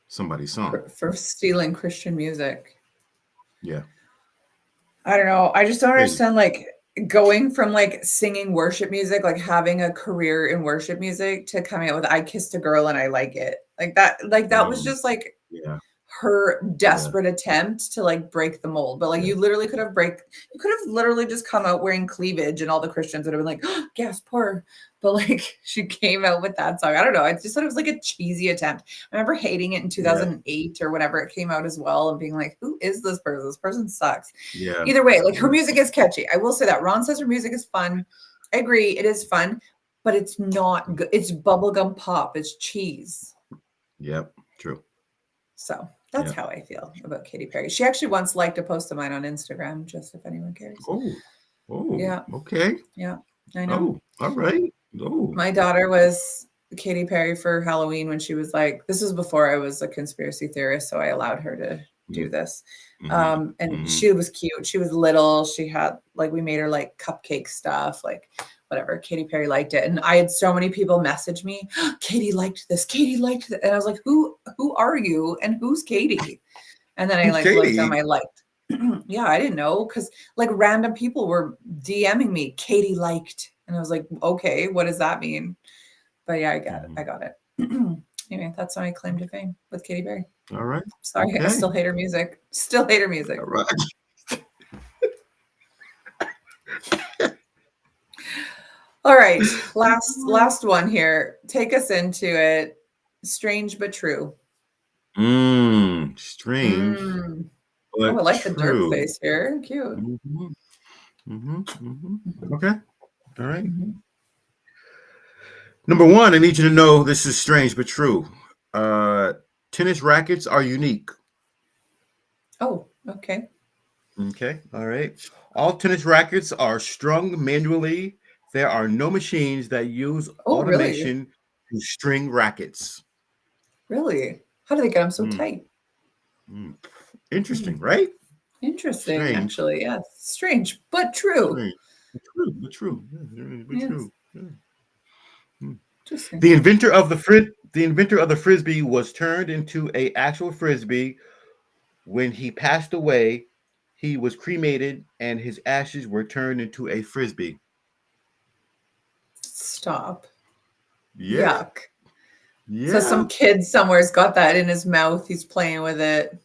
somebody's song. For stealing Christian music. Yeah, I don't know. I just don't crazy. understand like going from like singing worship music, like having a career in worship music to coming out with I kissed a girl and I like it. Like that was Um, just like yeah, her yeah, desperate attempt to like break the mold. But like yeah, you could have literally just come out wearing cleavage and all the Christians would have been like, oh, gasp poor. But like she came out with that song. I don't know. I just thought it was like a cheesy attempt. I remember hating it in yeah, 2008 or whenever it came out as well and being like, who is this person? This person sucks. yeah, Either way, like her yeah, music is catchy. I will say that. Ron says her music is fun. I agree, it is fun, but it's not good. It's bubblegum pop. It's cheese. yep, true. So that's Yeah. how I feel about Katy Perry. She actually once liked a post of mine on Instagram, just if anyone cares. Oh, oh, Yeah, okay. yeah, I know. Oh, all right. Oh, My daughter was Katy Perry for Halloween when she was like, this was before I was a conspiracy theorist, so I allowed her to do this. mm-hmm, And mm-hmm. she was cute. She was little. She had like we made her like cupcake stuff, like whatever. Katy Perry liked it. And I had so many people message me, Katie liked this. Katie liked it. And I was like, who are you? And who's Katie? And then I Who's like looked at Katie? my liked. Yeah, I didn't know because like random people were DMing me, Katie liked. And I was like, okay, what does that mean? But yeah, I got it. Mm-hmm. I got it. Anyway, that's my claim to fame with Katy Perry. All right. Sorry, I Okay. still hate her music. Still hate her All music. right. All right, last one here. Take us into it. Strange but true. Strange Mm. Oh, I but like the derp true. face here. Cute. Mm-hmm, mm-hmm, mm-hmm. Mhm. Okay. All right. Mhm. Number one, I need you to know this is strange but true. Uh, Tennis rackets are unique. Oh, okay. Okay. All right. All tennis rackets are strung manually. There are no machines that use Oh, really? automation to string rackets. Really? How do they get them so Mm, tight? mm. Hmm. Interesting, right? Interesting, Strange, actually. Yes. Strange, but true. strange, but true, yeah, strange, but Yes. true. Yeah. Mm. Interesting. The inventor of the frisbee was turned into a actual frisbee when he passed away. He was cremated, and his ashes were turned into a frisbee. Stop. Yeah, Yuck. So yeah, some kid somewhere's got that in his mouth. He's playing with it.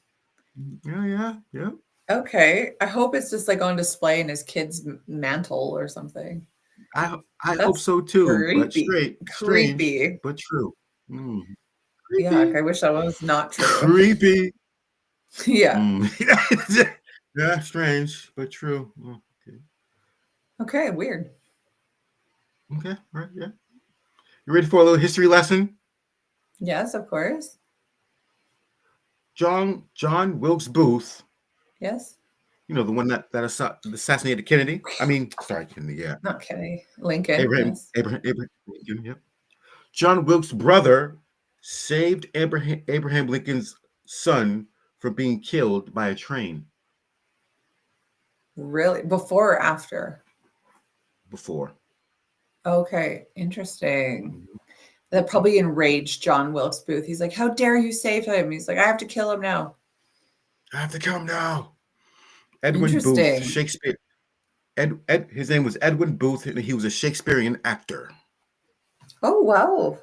yeah, yeah, yeah. Okay. I hope it's just like on display in his kid's mantle or something. I hope That's so too, but creepy. strange, Creepy. but true. Mm. Yuck. Creepy, I wish that one was not true. creepy. Yeah. Mm. Yeah, strange, but true. Okay, Okay. Weird. okay, all right, yeah. You ready for a little history lesson? Yes, of course. John Wilkes Booth Yes. the one that assassinated Kennedy. I mean, sorry, Kennedy. Yeah, Not Kennedy. Lincoln. Abraham Yes. Abraham Lincoln. Yep. John Wilkes' brother saved Abraham Lincoln's son from being killed by a train. Really? Before or after? Before. Okay. Interesting. Mhm. That probably enraged John Wilkes Booth. He's like, how dare you save him? He's like, I have to kill him now. I have to come now. Edwin Booth, Interesting. Shakespeare. His name was Edwin Booth, and he was a Shakespearean actor. Oh, wow.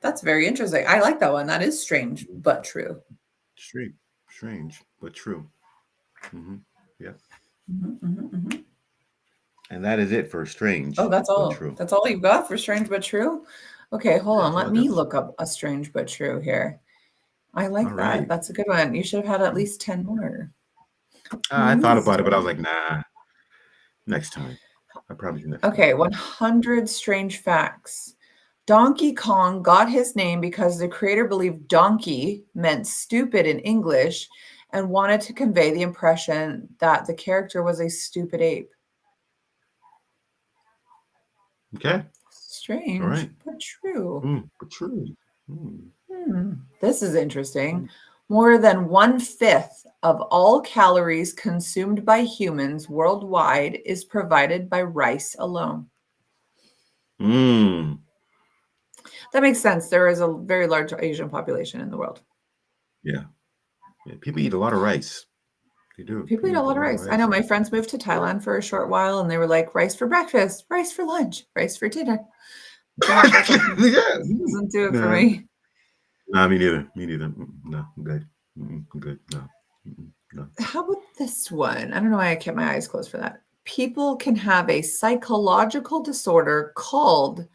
That's very interesting. I like that one. That is strange, but true. Strange, but true. Yeah. Mm-hmm. And that is it for strange. Oh, that's all. But true. That's all you've got for strange but true? Okay, hold on. That's all Let I me got. look up a strange but true here. I like All that. right. That's a good one. You should have had at least 10 more. I thought about it, but I was like, nah. Next time. I promise you next time. Okay, 100 strange facts. Donkey Kong got his name because the creator believed donkey meant stupid in English and wanted to convey the impression that the character was a stupid ape. Okay. Strange, All right. but true. But true. This is interesting. More than 1/5 of all calories consumed by humans worldwide is provided by rice alone. That makes sense. There is a very large Asian population in the world. Yeah. People eat a lot of rice. They do. People eat a lot of rice. I know my friends moved to Thailand for a short while and they were like, rice for breakfast, rice for lunch, rice for dinner. Doesn't do it for me. No, me neither. No, I'm good. I'm good. No. How about this one? I don't know why I kept my eyes closed for that. People can have a psychological disorder called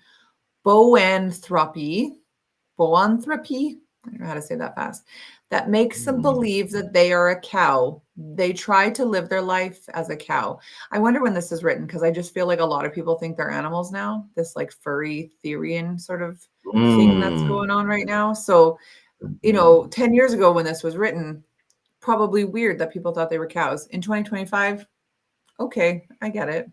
boanthropy. Boanthropy. I don't know how to say that fast. That makes them believe that they are a cow. They try to live their life as a cow. I wonder when this is written because I just feel like a lot of people think they're animals now. This like furry Therian sort of thing that's going on right now. So, 10 years ago when this was written, probably weird that people thought they were cows. In 2025, okay, I get it.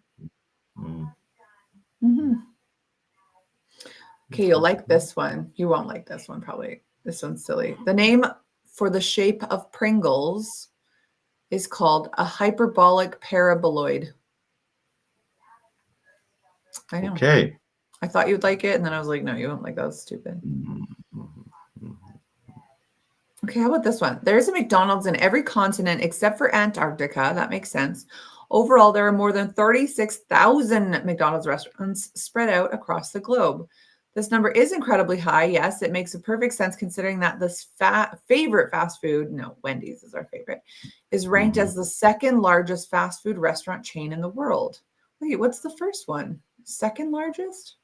Okay, you'll like this one. You won't like this one probably. This one's silly. The name for the shape of Pringles is called a hyperbolic paraboloid. I know. Okay. I thought you'd like it, and then I was like, no, you won't like that. That's stupid. Okay, how about this one? There's a McDonald's in every continent except for Antarctica. That makes sense. Overall, there are more than 36,000 McDonald's restaurants spread out across the globe. This number is incredibly high. Yes, it makes a perfect sense considering that this favorite fast food, no, Wendy's is our favorite, is ranked as the second largest fast food restaurant chain in the world. Wait, what's the first one? Second largest?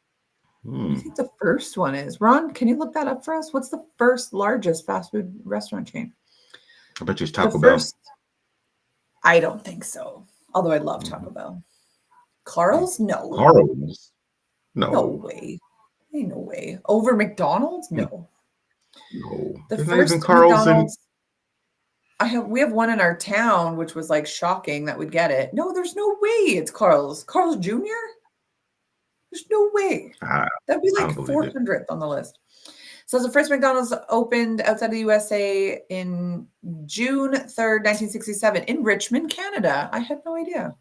What do you think the first one is? Ron, can you look that up for us? What's the first largest fast food restaurant chain? I bet you it's Taco Bell. I don't think so. Although I love Taco Bell. Carl's? No. Carl's? No way. Ain't no way. Over McDonald's? No. No. The first McDonald's. We have one in our town, which was like shocking that we'd get it. No, there's no way it's Carl's. Carl's Jr.? There's no way. That'd be like 400th on the list. So the first McDonald's opened outside of the USA in June 3rd, 1967 in Richmond, Canada. I had no idea.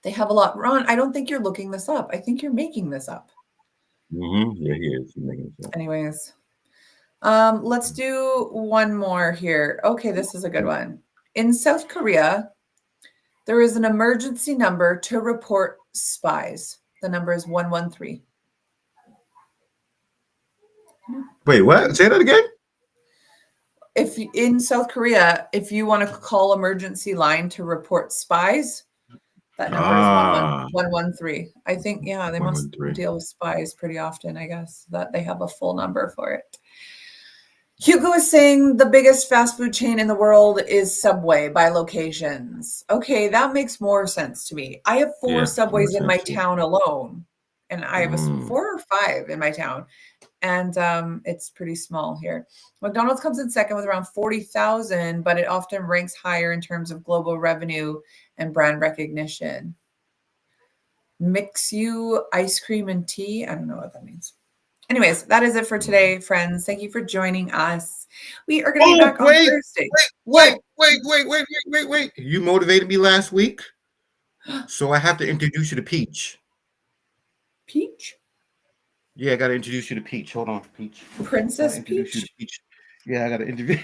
They have a lot. Ron, I don't think you're looking this up. I think you're making this up. Yeah, he is. He's making this up. Anyways, let's do one more here. Okay, this is a good one. In South Korea, there is an emergency number to report spies. The number is 113. Wait, what? Say that again? If in South Korea, if you want to call emergency line to report spies, that number is 113. I think, yeah, they must deal with spies pretty often, I guess, that they have a full number for it. Hugo is saying the biggest fast food chain in the world is Subway by locations. Okay, that makes more sense to me. I have 4 Subways in my town alone, and I have 4 or 5 in my town. And it's pretty small here. McDonald's comes in second with around 40,000, but it often ranks higher in terms of global revenue and brand recognition. Mix you ice cream and tea. I don't know what that means. Anyways, that is it for today, friends. Thank you for joining us. We are going to be back on Thursday. Wait. You motivated me last week, so I have to introduce you to Peach. Peach? Yeah, I got to introduce you to Peach. Hold on, Peach. Princess Peach? Peach? Yeah, I got to introduce.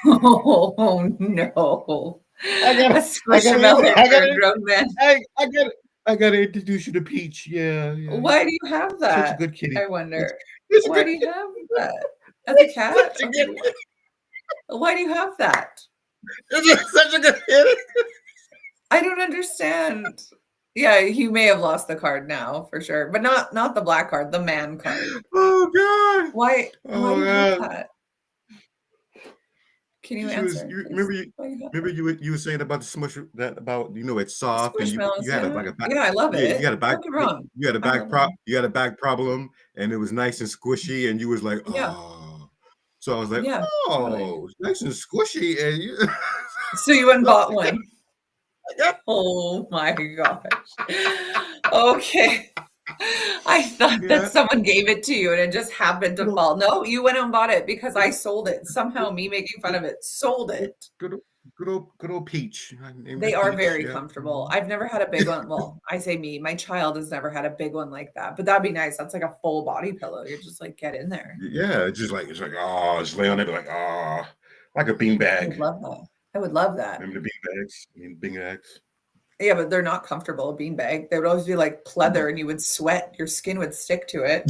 Oh, no. A squishmallow for a grown man. I gotta introduce you to Peach. Yeah. Why do you have that? Such a good kitty. I wonder. It's Why do you have that? As a cat? Why do you have that? It's such a good kitty. I don't understand. Yeah, you may have lost the card now for sure, but not the black card, the man card. Oh God! Why do you have God. that? Can you answer? Remember you were saying about the smush that about it's soft and you had like a back, I love it. you had a back wrong. You had a back problem and it was nice and squishy and you was like so I was like it's nice and squishy and you so you went and bought one. Oh my gosh. Okay. I thought that someone gave it to you and it just happened to fall. No, you went and bought it because I sold it. Somehow me making fun of it sold it. Good old Peach. They are very comfortable. I've never had a big one. Well, I say me. My child has never had a big one like that. But that'd be nice. That's like a full body pillow. You're just like, get in there. Yeah, just lay on it like a beanbag. I would love that. Remember the beanbags? Yeah, but they're not comfortable, a beanbag. They would always be like pleather and you would sweat. Your skin would stick to it.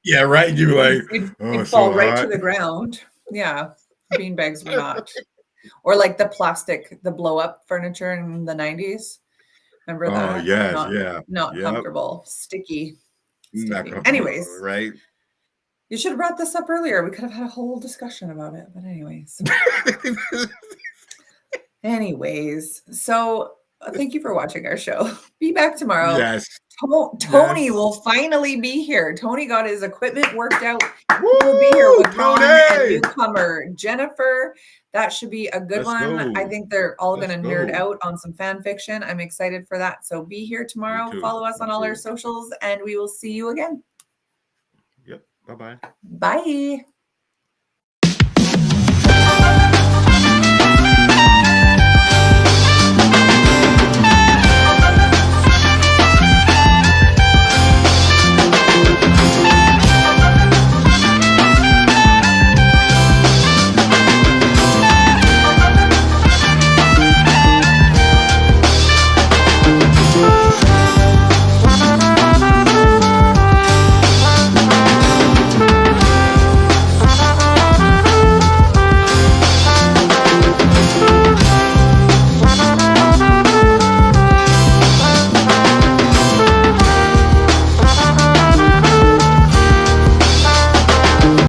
Yeah, right. You were like, you'd fall right to the ground. Yeah, beanbags were not. Or like the plastic, the blow-up furniture in the 90s. Remember that? Yes, Not comfortable. Sticky. Not comfortable. Anyways. Right. You should have brought this up earlier. We could have had a whole discussion about it. But anyways. So thank you for watching our show. Be back tomorrow. Yes. Tony will finally be here. Tony got his equipment worked out. He will be here with Ron and newcomer Jennifer. That should be a good one. Go. I think they're all going to nerd out on some fan fiction. I'm excited for that. So be here tomorrow. Follow us on all our socials, and we will see you again. Yep. Bye-bye. Bye.